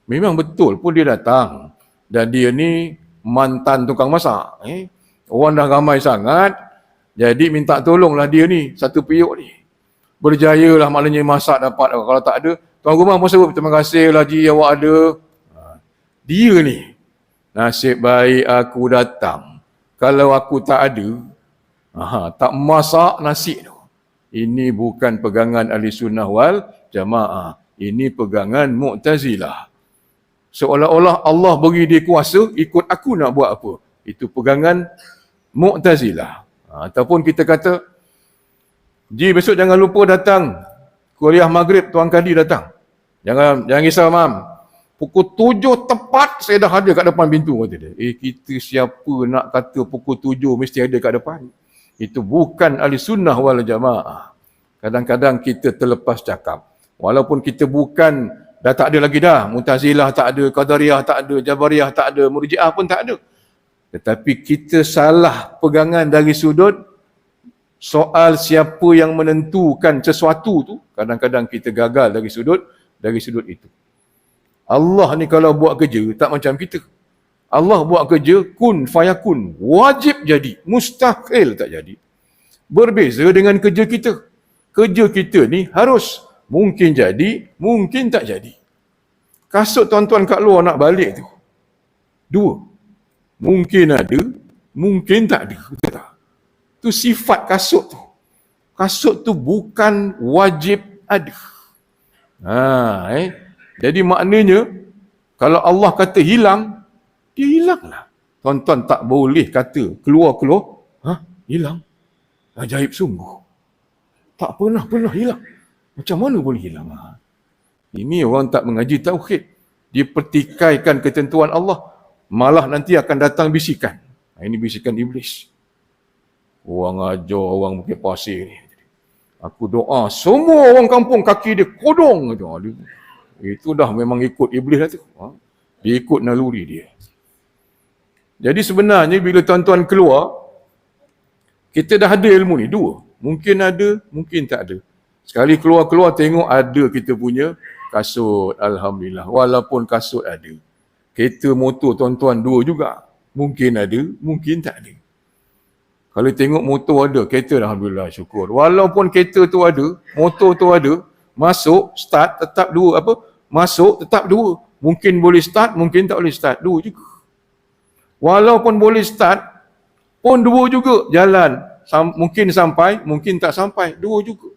Memang betul pun dia datang. Dan dia ni mantan tukang masak. Orang dah ramai sangat. Jadi minta tolonglah dia ni, satu piuk ni. Berjayalah maknanya masak dapat. Kalau tak ada, tuan rumah pun sebut, terima kasih lah Ji awak ada. Dia ni, nasib baik aku datang. Kalau aku tak ada, tak masak nasi tu. Ini bukan pegangan ahli sunnah wal jamaah. Ini pegangan Mu'tazilah. Seolah-olah Allah beri dia kuasa, ikut aku nak buat apa. Itu pegangan Mu'tazilah. Ataupun kita kata, Ji besok jangan lupa datang kuliah maghrib, Tuan Kadi datang. Jangan risau mam. Pukul 7 tepat saya dah ada kat depan pintu kata dia. Kita siapa nak kata pukul 7 mesti ada kat depan. Itu bukan ahli sunnah wal jamaah. Kadang-kadang kita terlepas cakap. Walaupun kita bukan, tak ada lagi dah. Mu'tazilah tak ada, Qadariyah tak ada, Jabariyah tak ada, Murji'ah pun tak ada. Tetapi kita salah pegangan dari sudut soal siapa yang menentukan sesuatu tu, kadang-kadang kita gagal dari sudut itu. Allah ni kalau buat kerja tak macam kita. Allah buat kerja kun fayakun, wajib jadi, mustahil tak jadi. Berbeza dengan kerja kita. Kerja kita ni harus, mungkin jadi, mungkin tak jadi. Kasut tuan-tuan kat luar nak balik tu, dua. Mungkin ada, mungkin tak ada. Betul tak? Tu sifat kasut tu. Kasut tu bukan wajib ada. Jadi maknanya, kalau Allah kata hilang, dia hilanglah. Tuan-tuan tak boleh kata keluar-keluar, hilang. Ajaib sungguh. Tak pernah hilang. Macam mana boleh hilang? Ini orang tak mengaji tauhid. Dia pertikaikan ketentuan Allah. Malah nanti akan datang bisikan. Ini bisikan iblis. Orang ajar orang Bukit Pasir ni. Aku doa, semua orang kampung kaki dia kodong. Itu dah memang ikut iblis lah tu. Dia ikut naluri dia. Jadi sebenarnya bila tuan-tuan keluar, kita dah ada ilmu ni, dua. Mungkin ada, mungkin tak ada. Sekali keluar-keluar tengok ada kita punya kasut, alhamdulillah. Walaupun kasut ada. Kereta motor tuan-tuan dua juga. Mungkin ada, mungkin tak ada. Kalau tengok motor ada, kereta alhamdulillah syukur. Walaupun kereta tu ada, motor tu ada, masuk, start, tetap dua. Masuk, tetap dua. Mungkin boleh start, mungkin tak boleh start. Dua juga. Walaupun boleh start, pun dua juga jalan. Mungkin sampai, mungkin tak sampai. Dua juga.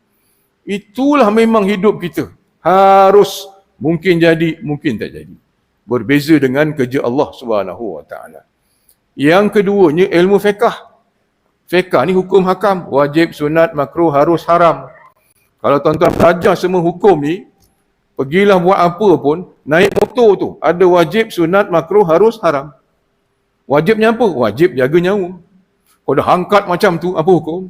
Itulah memang hidup kita. Harus, mungkin jadi, mungkin tak jadi. Berbeza dengan kerja Allah Subhanahu Wa Taala. Yang keduanya ilmu fiqh. Fiqh ni hukum hakam, wajib, sunat, makruh, harus, haram. Kalau tuan-tuan belajar semua hukum ni, pergilah buat apa pun, naik motor tu ada wajib, sunat, makruh, harus, haram. Wajibnya apa? Wajib jaga nyawa. Kalau dah angkat macam tu, apa hukum?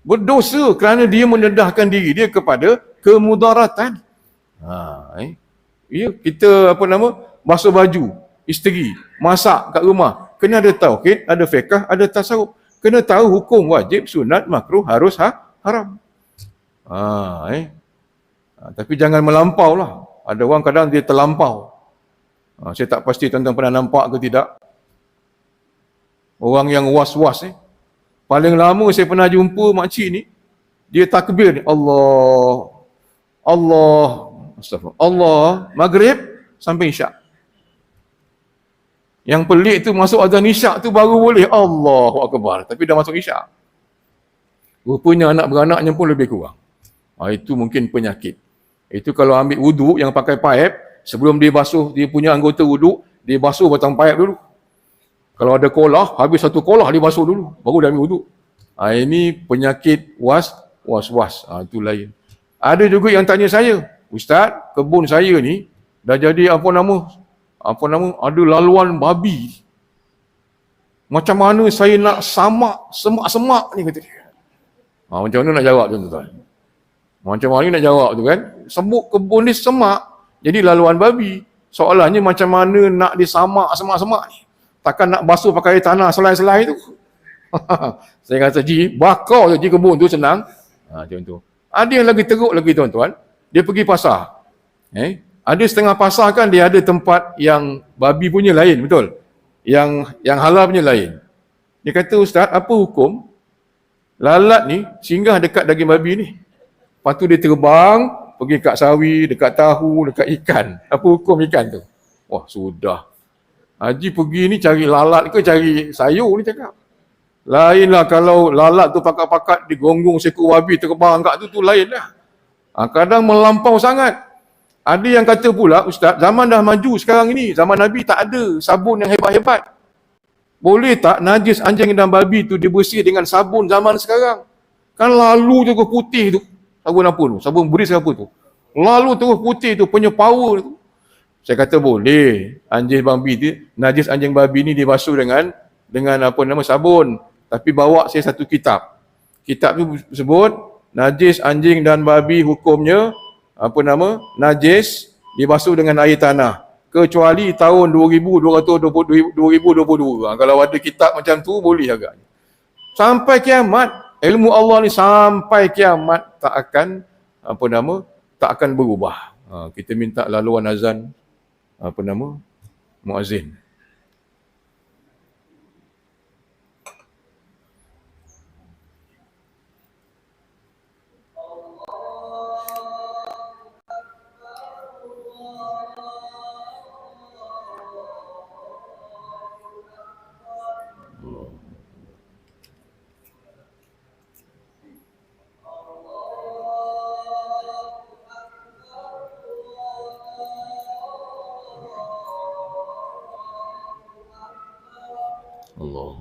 Berdosa kerana dia mendedahkan diri dia kepada kemudaratan. Ya, kita basuh baju, isteri, masak kat rumah, kena ada tauhid, ada fiqh, ada tasawuf. Kena tahu hukum wajib, sunat, makruh, harus, haram. Tapi jangan melampau lah. Ada orang kadang dia terlampau. Saya tak pasti tuan-tuan pernah nampak ke tidak. Orang yang was-was paling lama saya pernah jumpa makcik ni, dia takbir ni, Allah, astagfirullah, Allah, maghrib sampai isyak. Yang pelik tu masuk azan isyak tu baru boleh Allahu Akbar, tapi dah masuk isyak. Rupanya anak beranaknya pun lebih kurang. Itu mungkin penyakit. Itu kalau ambil wuduk yang pakai paip, sebelum dia basuh dia punya anggota wuduk, dia basuh batang paip dulu. Kalau ada kolah, habis satu kolah dia basuh dulu, baru dia ambil wuduk. Ini penyakit was-was. Itu lain. Ada juga yang tanya saya, Ustaz, kebun saya ni dah jadi ada laluan babi. Macam mana saya nak semak-semak ni, kata dia. Macam mana nak jawab tuan-tuan? Macam mana nak jawab tu kan? Sebut kebun ni semak, jadi laluan babi. Soalannya macam mana nak disamak-semak ni? Takkan nak basuh pakai tanah selai-selai tu? Saya kata, bakar je kebun tu senang. Macam tu. Ada yang lagi teruk lagi tuan-tuan, dia pergi pasar. Ada setengah pasar kan dia ada tempat yang babi punya lain, betul? Yang halal punya lain. Dia kata, Ustaz, apa hukum lalat ni singgah dekat daging babi ni? Lepas tu dia terbang, pergi kat sawi, dekat tahu, dekat ikan. Apa hukum ikan tu? Wah, sudah. Haji pergi ni cari lalat ke cari sayur ni cakap. Lainlah kalau lalat tu pakat-pakat digonggong seekor babi terbang kat tu lain lah. Kadang melampau sangat. Ada yang kata pula, Ustaz, zaman dah maju sekarang ini. Zaman Nabi tak ada sabun yang hebat-hebat. Boleh tak najis anjing dan babi tu dibersih dengan sabun zaman sekarang? Kan lalu tu ke putih tu. Sabun apa tu? Sabun beris apa tu? Lalu terus putih tu, punya power tu. Saya kata boleh. Anjing babi tu, najis anjing babi ni dibasuh dengan sabun. Tapi bawa saya satu kitab. Kitab tu sebut najis anjing dan babi hukumnya najis dibasuh dengan air tanah. kecuali tahun 2022. Kalau ada kitab macam tu boleh agaknya. Sampai kiamat, ilmu Allah ni sampai kiamat tak akan tak akan berubah. Kita minta laluan azan muazzin. Allah.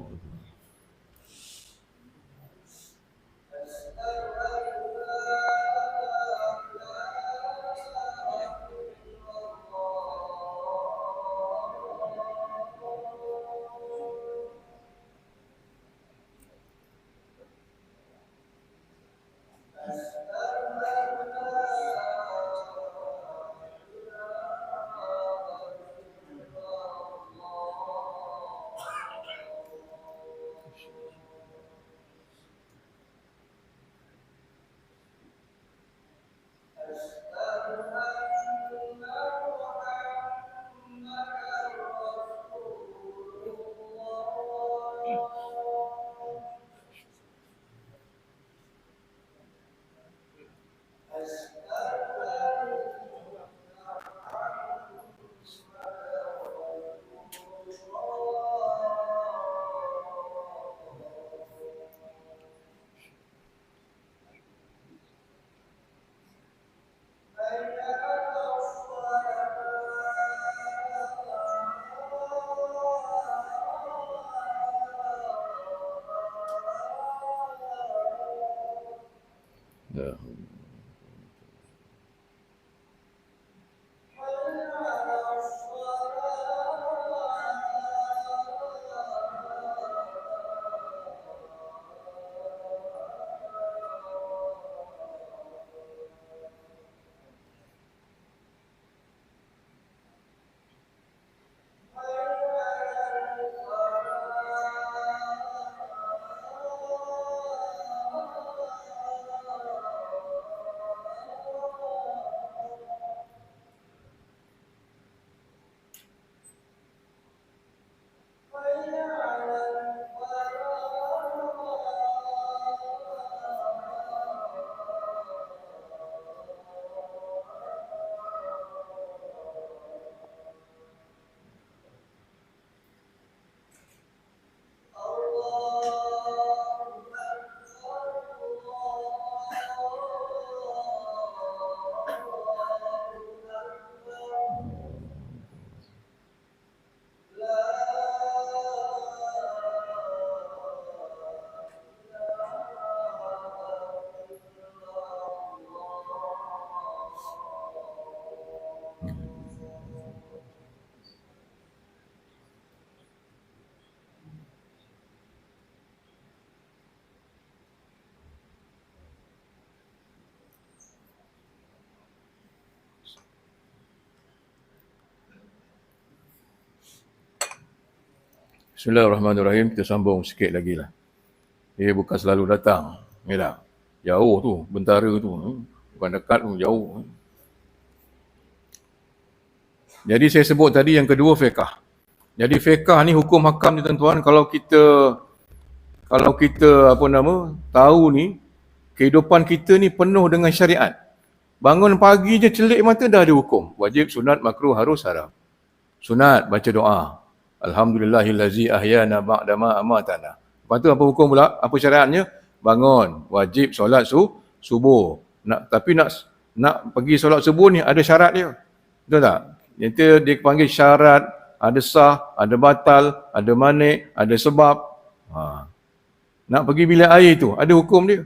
Ya. Bismillahirrahmanirrahim. Kita sambung sikit lagi lah. Dia bukan selalu datang. Ni lah. Jauh tu, bentara tu. Bukan dekat tu, jauh. Jadi saya sebut tadi yang kedua fiqh. Jadi fiqh ni hukum hakam ni tuan-tuan, kalau kita tahu ni kehidupan kita ni penuh dengan syariat. Bangun pagi je celik mata dah ada hukum. Wajib, sunat, makruh, harus, haram. Sunat baca doa. Alhamdulillahillazi ahyana ba'da ma amatana. Lepas tu apa hukum pula? Apa syariatnya? Bangun, wajib solat subuh. Tapi nak pergi solat subuh ni ada syarat dia. Betul tak? Itu dia panggil syarat, ada sah, ada batal, ada manik, ada sebab. Nak pergi bilik air tu, ada hukum dia.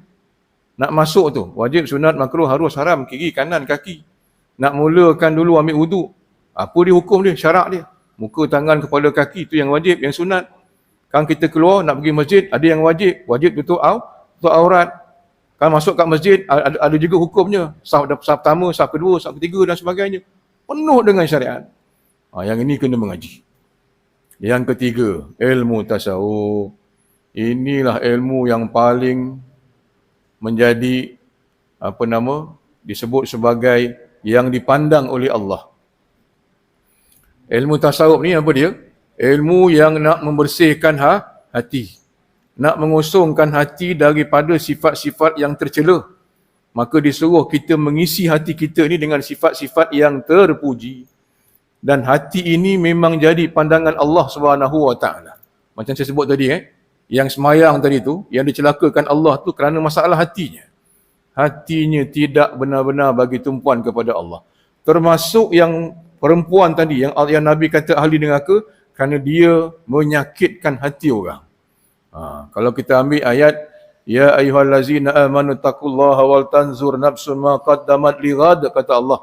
Nak masuk tu, wajib, sunat, makruh, harus, haram, kiri, kanan, kaki. Nak mulakan dulu ambil wuduk. Apa dia hukum dia, syarat dia. Muka, tangan, kepala, kaki, itu yang wajib, yang sunat. Kan kita keluar, nak pergi masjid, ada yang wajib. Wajib tutup aurat. Kan masuk kat masjid, ada juga hukumnya. Saf pertama, saf kedua, saf ketiga dan sebagainya. Penuh dengan syariat. Yang ini kena mengaji. Yang ketiga, ilmu tasawuf. Inilah ilmu yang paling menjadi disebut sebagai yang dipandang oleh Allah. Ilmu tasawuf ni apa dia? Ilmu yang nak membersihkan hati. Nak mengosongkan hati daripada sifat-sifat yang tercela. Maka disuruh kita mengisi hati kita ni dengan sifat-sifat yang terpuji. Dan hati ini memang jadi pandangan Allah SWT. Macam saya sebut tadi, yang semayang tadi tu, yang dicelakakan Allah tu kerana masalah hatinya. Hatinya tidak benar-benar bagi tumpuan kepada Allah. Termasuk yang perempuan tadi, yang Nabi kata ahli neraka, kerana dia menyakitkan hati orang. Kalau kita ambil ayat, Ya ayyuhallazina amanu taqullaha wal tanzur nafsun ma qaddamat lighad, kata Allah.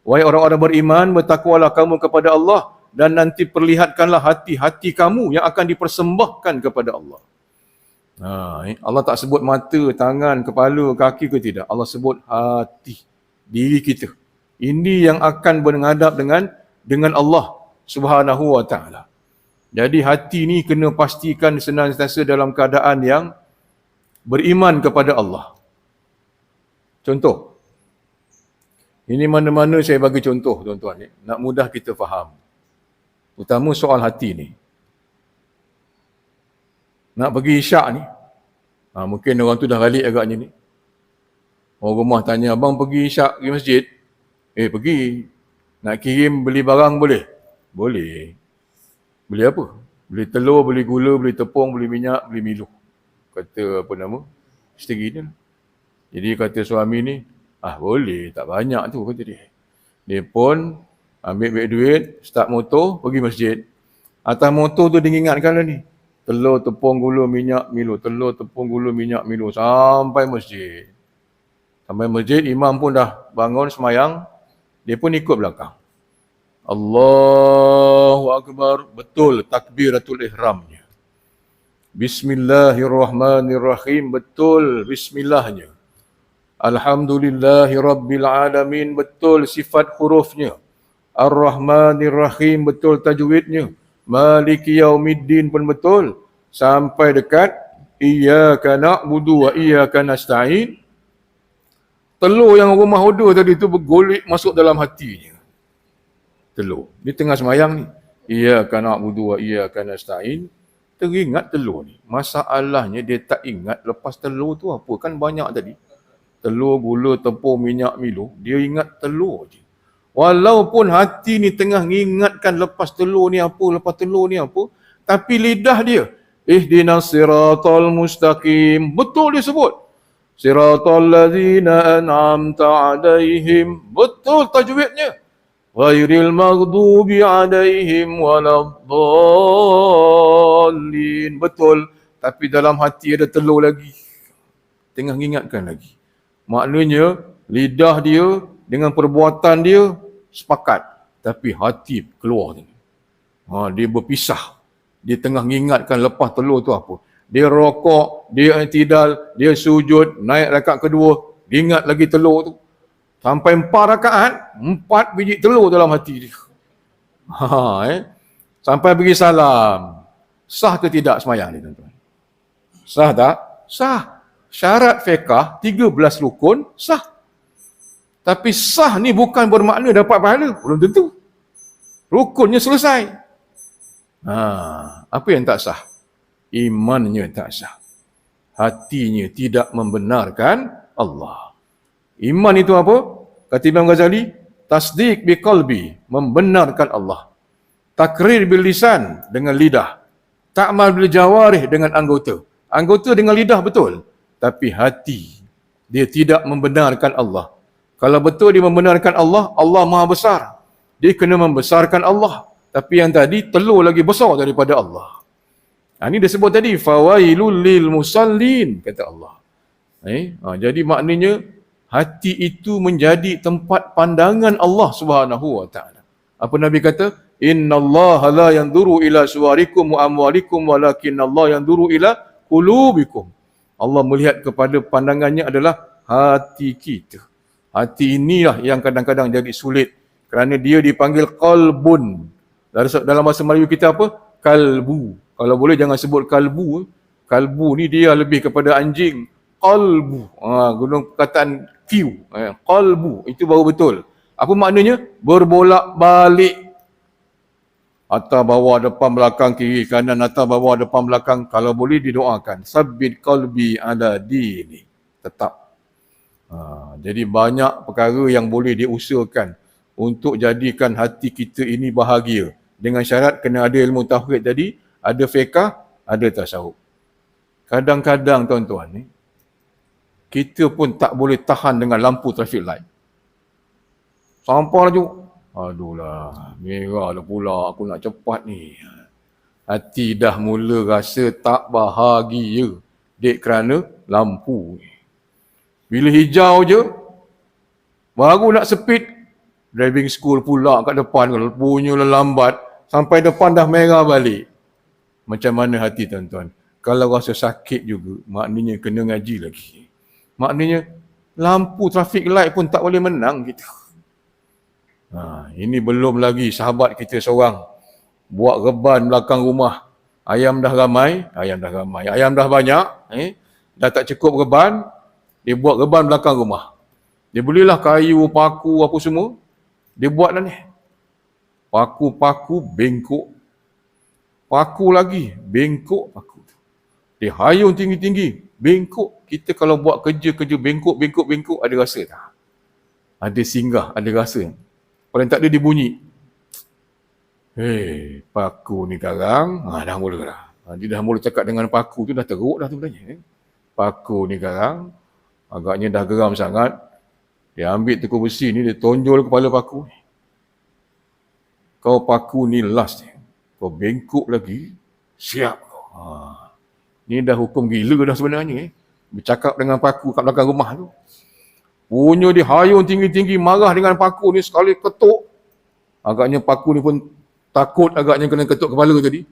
Wahai orang-orang beriman, bertakwalah kamu kepada Allah dan nanti perlihatkanlah hati-hati kamu yang akan dipersembahkan kepada Allah. Allah tak sebut mata, tangan, kepala, kaki ke tidak. Allah sebut hati, diri kita. Ini yang akan menghadap dengan Allah Subhanahu wa ta'ala. Jadi hati ni kena pastikan senantiasa dalam keadaan yang beriman kepada Allah. Contoh. Ini mana-mana saya bagi contoh, tuan-tuan. Nak mudah kita faham. Utama soal hati ni. Nak pergi isyak ni. Mungkin orang tu dah balik agaknya ni. Orang rumah tanya, abang pergi isyak pergi masjid? Pergi. Nak kirim beli barang boleh? Boleh. Beli apa? Beli telur, beli gula, beli tepung, beli minyak, beli Milo. Kata isteri dia. Jadi kata suami ni, boleh, tak banyak tu, kata dia. Dia pun ambil duit, start motor, pergi masjid. Atas motor tu dia ingatkan lah ni. Telur, tepung, gula, minyak, Milo. Telur, tepung, gula, minyak, Milo. Sampai masjid. Sampai masjid, imam pun dah bangun semayang. Dia pun ikut belakang. Allahu Akbar. Betul takbiratul ihramnya. Bismillahirrahmanirrahim. Betul bismillahnya. Alhamdulillahi Rabbil Alamin. Betul sifat hurufnya. Ar-Rahmanir-Rahim. Betul tajwidnya. Maliki Yaumiddin pun betul. Sampai dekat Iyyaka na'budu wa iyyaka nasta'in. Telur yang rumah order tadi tu bergolek masuk dalam hatinya. Telur. Dia tengah semayang ni. Iyyaka na'budu wa iyyaka nasta'in. Teringat telur ni. Masalahnya dia tak ingat lepas telur tu apa. Kan banyak tadi. Telur, gula, tepung, minyak, Milo. Dia ingat telur je. Walaupun hati ni tengah mengingatkan lepas telur ni apa, lepas telur ni apa. Tapi lidah dia. Ihdinas siratal mustaqim. Betul dia sebut. Siratal ladzina an'amta alaihim. Betul tajwidnya. Ghairil maghdubi alaihim waladdallin. Betul. Tapi dalam hati ada telur lagi. Tengah mengingatkan lagi. Maknanya lidah dia dengan perbuatan dia sepakat. Tapi hati keluar. Dia berpisah. Dia tengah mengingatkan lepas telur tu apa. Dia rokok, dia i'tidal, dia sujud, naik rakaat kedua, dia ingat lagi telur tu. Sampai 4 rakaat, 4 biji telur dalam hati dia. Sampai bagi salam. Sah ke tidak semayang ni, tuan-tuan? Sah tak? Sah. Syarat fiqah 13 rukun sah. Tapi sah ni bukan bermakna dapat pahala, belum tentu. Rukunnya selesai. Apa yang tak sah? Imannya tak sah. Hatinya tidak membenarkan Allah. Iman itu apa? Kata Imam Ghazali, tasdiq biqalbi, membenarkan Allah. Takrir bil lisan, dengan lidah. Ta'mal bil jawarih, dengan anggota. Anggota dengan lidah betul. Tapi hati, dia tidak membenarkan Allah. Kalau betul dia membenarkan Allah, Allah Maha Besar. Dia kena membesarkan Allah. Tapi yang tadi, telur lagi besar daripada Allah. Ini dia sebut tadi, fawailul lil musallin, kata Allah. Jadi maknanya, hati itu menjadi tempat pandangan Allah Subhanahu wa ta'ala. Apa Nabi kata? Innallaha la yanzuru ila suwarikum wa amwalikum walakinnallaha yanzuru ila qulubikum. Allah melihat kepada pandangannya adalah hati kita. Hati inilah yang kadang-kadang jadi sulit. Kerana dia dipanggil qalbun. Dalam bahasa Melayu kita apa? Kalbu. Kalau boleh jangan sebut kalbu. Kalbu ni dia lebih kepada anjing. Qalbu. Guna perkataan Q. Qalbu. Itu baru betul. Apa maknanya? Berbolak-balik. Atas, bawah, depan, belakang, kiri, kanan, atas, bawah, depan, belakang. Kalau boleh didoakan. Sabbit qalbi ala dini. Tetap. Jadi banyak perkara yang boleh diusahakan untuk jadikan hati kita ini bahagia. Dengan syarat kena ada ilmu tauhid tadi, ada fiqh, ada tasawuf. Kadang-kadang tuan-tuan, kita pun tak boleh tahan dengan lampu traffic light. Sampah laju. Aduhlah, merah dah pula, aku nak cepat ni. Hati dah mula rasa tak bahagia dek kerana lampu ni. Bila hijau je, baru nak speed, driving school pula kat depan, kalau punya lambat, sampai depan dah merah balik. Macam mana hati tuan-tuan? Kalau rasa sakit juga, maknanya kena ngaji lagi. Maknanya lampu traffic light pun tak boleh menang kita. Ini belum lagi sahabat kita seorang buat reban belakang rumah. Ayam dah ramai, ayam dah banyak, dah tak cukup reban, dia buat reban belakang rumah. Dia belilah kayu, paku, apa semua. Dia buat dah ni. Paku-paku bengkok. Paku lagi, bengkok paku. Dia hayung tinggi-tinggi, bengkok. Kita kalau buat kerja bengkok, ada rasa tak? Ada singgah, ada rasa. Paling tak ada dia bunyi. Paku ni garang. Dah mula dah. Dia dah mula cakap dengan paku tu, dah teruk dah tu sebenarnya. Paku ni garang. Agaknya dah geram sangat. Dia ambil teku besi ni, dia tonjol kepala paku ni. Kau paku ni last ni. Kau bengkok lagi, siap kau. Ni dah hukum gila dah sebenarnya. Bercakap dengan paku kat belakang rumah tu. Punya dia hayung tinggi-tinggi, marah dengan paku ni, sekali ketuk. Agaknya paku ni pun takut agaknya kena ketuk kepala tadi.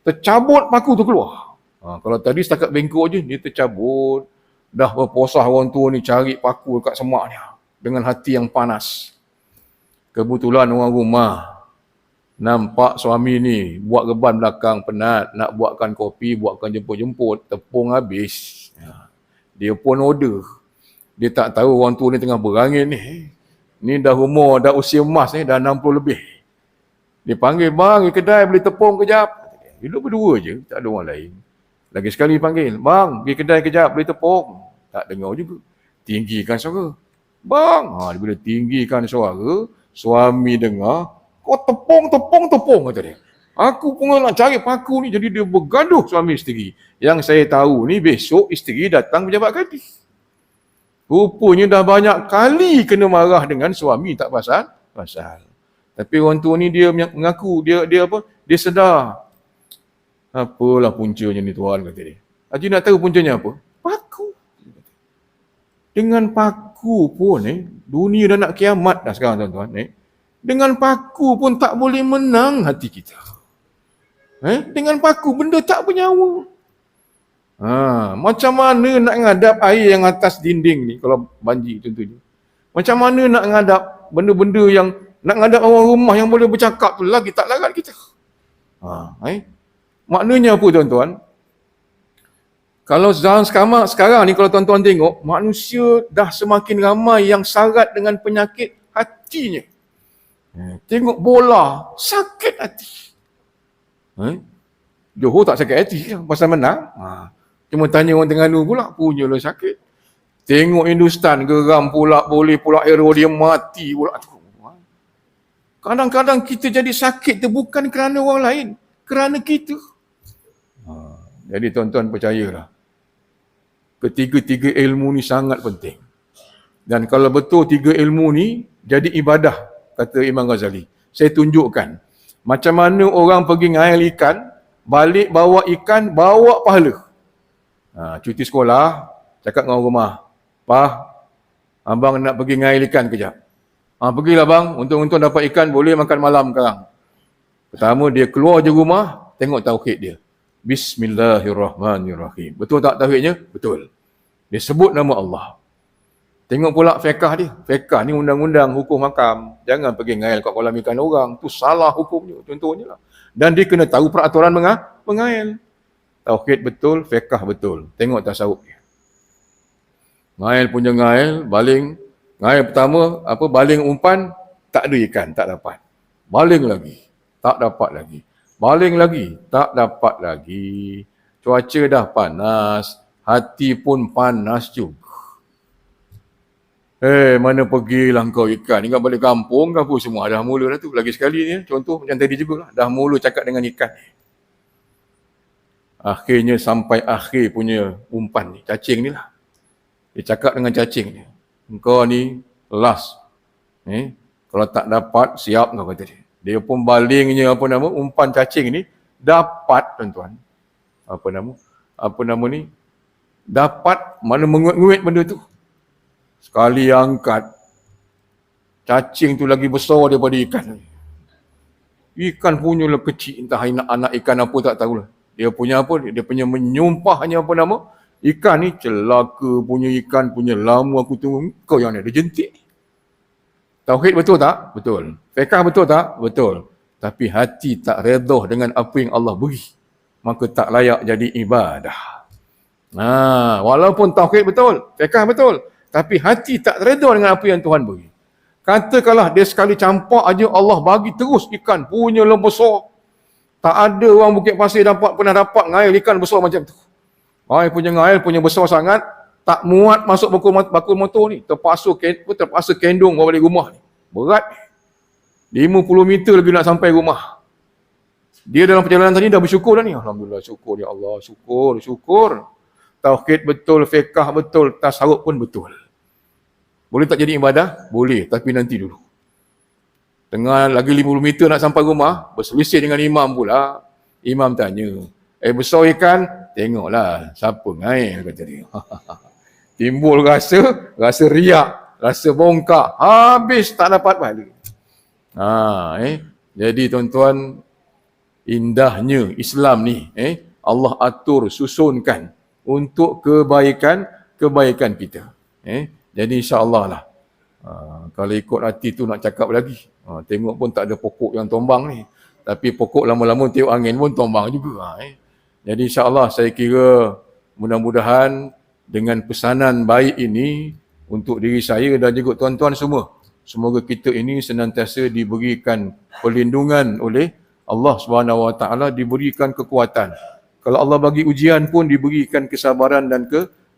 Tercabut paku tu keluar. Kalau tadi setakat bengkok je, dia tercabut. Dah berposah orang tua ni cari paku kat semak ni. Dengan hati yang panas. Kebetulan orang rumah nampak suami ni buat reban belakang, penat. Nak buatkan kopi, buatkan jemput-jemput. Tepung habis. Dia pun order. Dia tak tahu orang tua ni tengah berangin ni. Ni dah umur, dah usia emas ni, dah 60 lebih. Dia panggil, bang, di kedai beli tepung kejap. Hidup berdua je, tak ada orang lain. Lagi sekali panggil, bang, pergi kedai kejap beli tepung. Tak dengar juga. Tinggikan suara. Bang, bila tinggikan suara, suami dengar, kau tepung, kata dia. Aku pun nak cari paku ni, jadi dia bergaduh suami isteri. Yang saya tahu ni, besok isteri datang pejabat kadi. Rupanya dah banyak kali kena marah dengan suami tak pasal. Tapi orang tua ni dia mengaku, dia apa? Dia sedar. Apalah puncanya ni tuan, kata dia. Haji nak tahu puncanya apa? Paku. Dengan paku pun dunia dah nak kiamat dah sekarang tuan-tuan. Dengan paku pun tak boleh menang hati kita. Dengan paku benda tak bernyawa. Macam mana nak ngadap air yang atas dinding ni kalau banjir contohnya. Macam mana nak ngadap benda-benda yang nak ngadap orang rumah yang boleh bercakap tu lagi tak larat kita. Maknanya apa tuan-tuan? Kalau zaman sekarang ni kalau tuan-tuan tengok, manusia dah semakin ramai yang sarat dengan penyakit hatinya. Tengok bola, sakit hati. Johor tak sakit hati pasal menang. Cuma tanya orang Terengganu pula, punyalah sakit. Tengok Hindustan, geram pula, boleh pula hero dia mati pula. Kadang-kadang kita jadi sakit tu bukan kerana orang lain, kerana kita. Jadi tuan-tuan percayalah, ketiga-tiga ilmu ni sangat penting. Dan kalau betul tiga ilmu ni jadi ibadah, kata Imam Ghazali. Saya tunjukkan macam mana orang pergi ngail ikan, balik bawa ikan, bawa pahala. Cuti sekolah, cakap dengan orang rumah, "Pah, abang nak pergi ngail ikan kejap." Pergilah bang, untung-untung dapat ikan, boleh makan malam sekarang. Pertama dia keluar je rumah, tengok tauhid dia. Bismillahirrahmanirrahim. Betul tak tauhidnya? Betul. Dia sebut nama Allah. Tengok pula fiqah dia. Fiqah ni undang-undang hukum hakam. Jangan pergi ngail kat kolam ikan orang. Tu salah hukumnya, contohnya lah. Dan dia kena tahu peraturan mengail. Tauhid betul, fiqah betul. Tengok tasawuf dia. Ngail punya ngail, baling. Ngail pertama, baling umpan, tak ada ikan, tak dapat. Baling lagi, tak dapat lagi. Baling lagi, tak dapat lagi. Cuaca dah panas, hati pun panas juga. Mana pergilah kau ikan? Ingat balik kampung ke apa semua? Dah mula dah tu. Lagi sekali ni, contoh macam tadi juga lah. Dah mula cakap dengan ikan. Akhirnya sampai akhir punya umpan ni. Cacing ni lah. Dia cakap dengan cacing ni. Engkau ni last. Kalau tak dapat, siap kau kata dia. Dia pun balingnya umpan cacing ni. Dapat tuan-tuan. Apa nama ni? Dapat, mana menguit-nguit benda tu. Sekali angkat, cacing tu lagi besar daripada ikan. Ikan punya lah kecil, entah anak ikan apa tak tahulah. Dia punya Dia punya menyumpahnya ikan ni celaka punya ikan punya, lama aku tunggu. Kau yang ada jentik. Tauhid betul tak? Betul. Fiqah betul tak? Betul. Tapi hati tak redha dengan apa yang Allah beri, maka tak layak jadi ibadah. Walaupun tauhid betul, fiqah betul, tapi hati tak redha dengan apa yang Tuhan beri. Katakanlah dia sekali campak aja Allah bagi terus ikan punya besar. Tak ada orang Bukit Pasir pernah dapat ngail ikan besar macam tu. Ngail punya besar sangat, tak muat masuk bakul motor ni. Terpaksa kendung bawa balik rumah ni. Berat. 50 meter lagi nak sampai rumah. Dia dalam perjalanan tadi dah bersyukur dah ni. Alhamdulillah, syukur ya Allah, syukur. Tauhid betul, fiqah betul, tasawuf pun betul. Boleh tak jadi ibadah? Boleh, tapi nanti dulu. Tengah lagi 50 meter nak sampai rumah, berselisih dengan imam pula. Imam tanya, besar ikan? Tengoklah, siapa ngail, kata dia. Timbul rasa riak, rasa bongkak. Habis tak dapat balik. Jadi tuan-tuan, indahnya Islam ni, Allah atur, susunkan untuk kebaikan kita. Jadi insya-Allah lah. Kalau ikut hati tu nak cakap lagi. Tengok pun tak ada pokok yang tombang ni. Tapi pokok lama-lama tiup angin pun tombang juga. Jadi insya-Allah saya kira mudah-mudahan dengan pesanan baik ini untuk diri saya dan juga tuan-tuan semua. Semoga kita ini senantiasa diberikan perlindungan oleh Allah Subhanahu Wa Taala, diberikan kekuatan. Kalau Allah bagi ujian pun diberikan kesabaran dan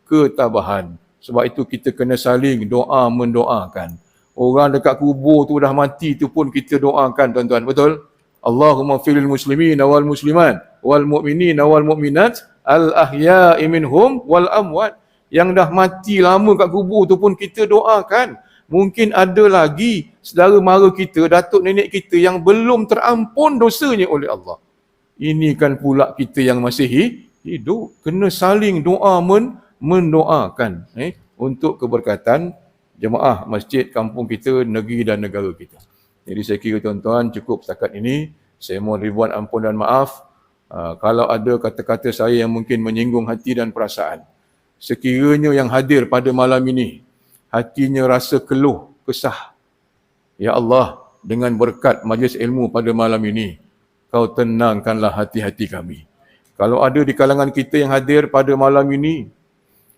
ketabahan. Sebab itu kita kena saling doa mendoakan. Orang dekat kubur tu dah mati tu pun kita doakan tuan-tuan. Betul? Allahumma firil muslimin wal muslimat wal mu'minin wal mu'minat al ahya'i minhum wal amwat. Yang dah mati lama kat kubur tu pun kita doakan. Mungkin ada lagi saudara mara kita, datuk nenek kita yang belum terampun dosanya oleh Allah. Ini kan pula kita yang masih hidup. Kena saling doa mendoakan untuk keberkatan jemaah masjid kampung kita, negeri dan negara kita. Jadi saya kira tuan-tuan cukup setakat ini. Saya mohon ribuan ampun dan maaf kalau ada kata-kata saya yang mungkin menyinggung hati dan perasaan. Sekiranya yang hadir pada malam ini hatinya rasa keluh, kesah, ya Allah, dengan berkat majlis ilmu pada malam ini, kau tenangkanlah hati-hati kami. Kalau ada di kalangan kita yang hadir pada malam ini,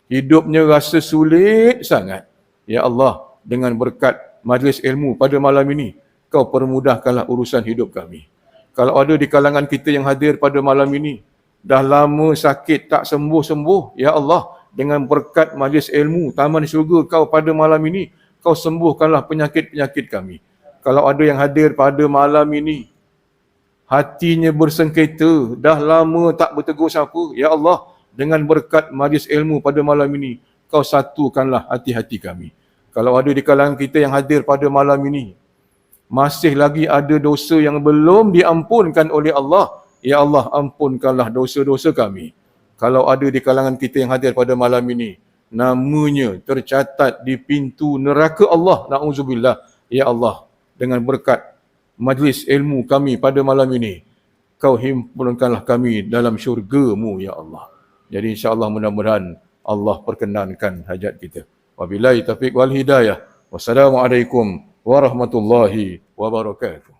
hidupnya rasa sulit sangat, ya Allah, dengan berkat majlis ilmu pada malam ini, kau permudahkanlah urusan hidup kami. Kalau ada di kalangan kita yang hadir pada malam ini, dah lama sakit tak sembuh-sembuh, ya Allah, dengan berkat majlis ilmu Taman Syurga kau pada malam ini, kau sembuhkanlah penyakit-penyakit kami. Kalau ada yang hadir pada malam ini, hatinya bersengketa, dah lama tak bertegur siapa, ya Allah, dengan berkat majlis ilmu pada malam ini, kau satukanlah hati-hati kami. Kalau ada di kalangan kita yang hadir pada malam ini, masih lagi ada dosa yang belum diampunkan oleh Allah, ya Allah, ampunkanlah dosa-dosa kami. Kalau ada di kalangan kita yang hadir pada malam ini, namanya tercatat di pintu neraka Allah, na'udzubillah, ya Allah, dengan berkat majlis ilmu kami pada malam ini, kau himpunkanlah kami dalam syurga-Mu, ya Allah. Jadi insya-Allah mudah-mudahan Allah perkenankan hajat kita. Wabillahi taufiq wal hidayah. Wassalamualaikum warahmatullahi wabarakatuh.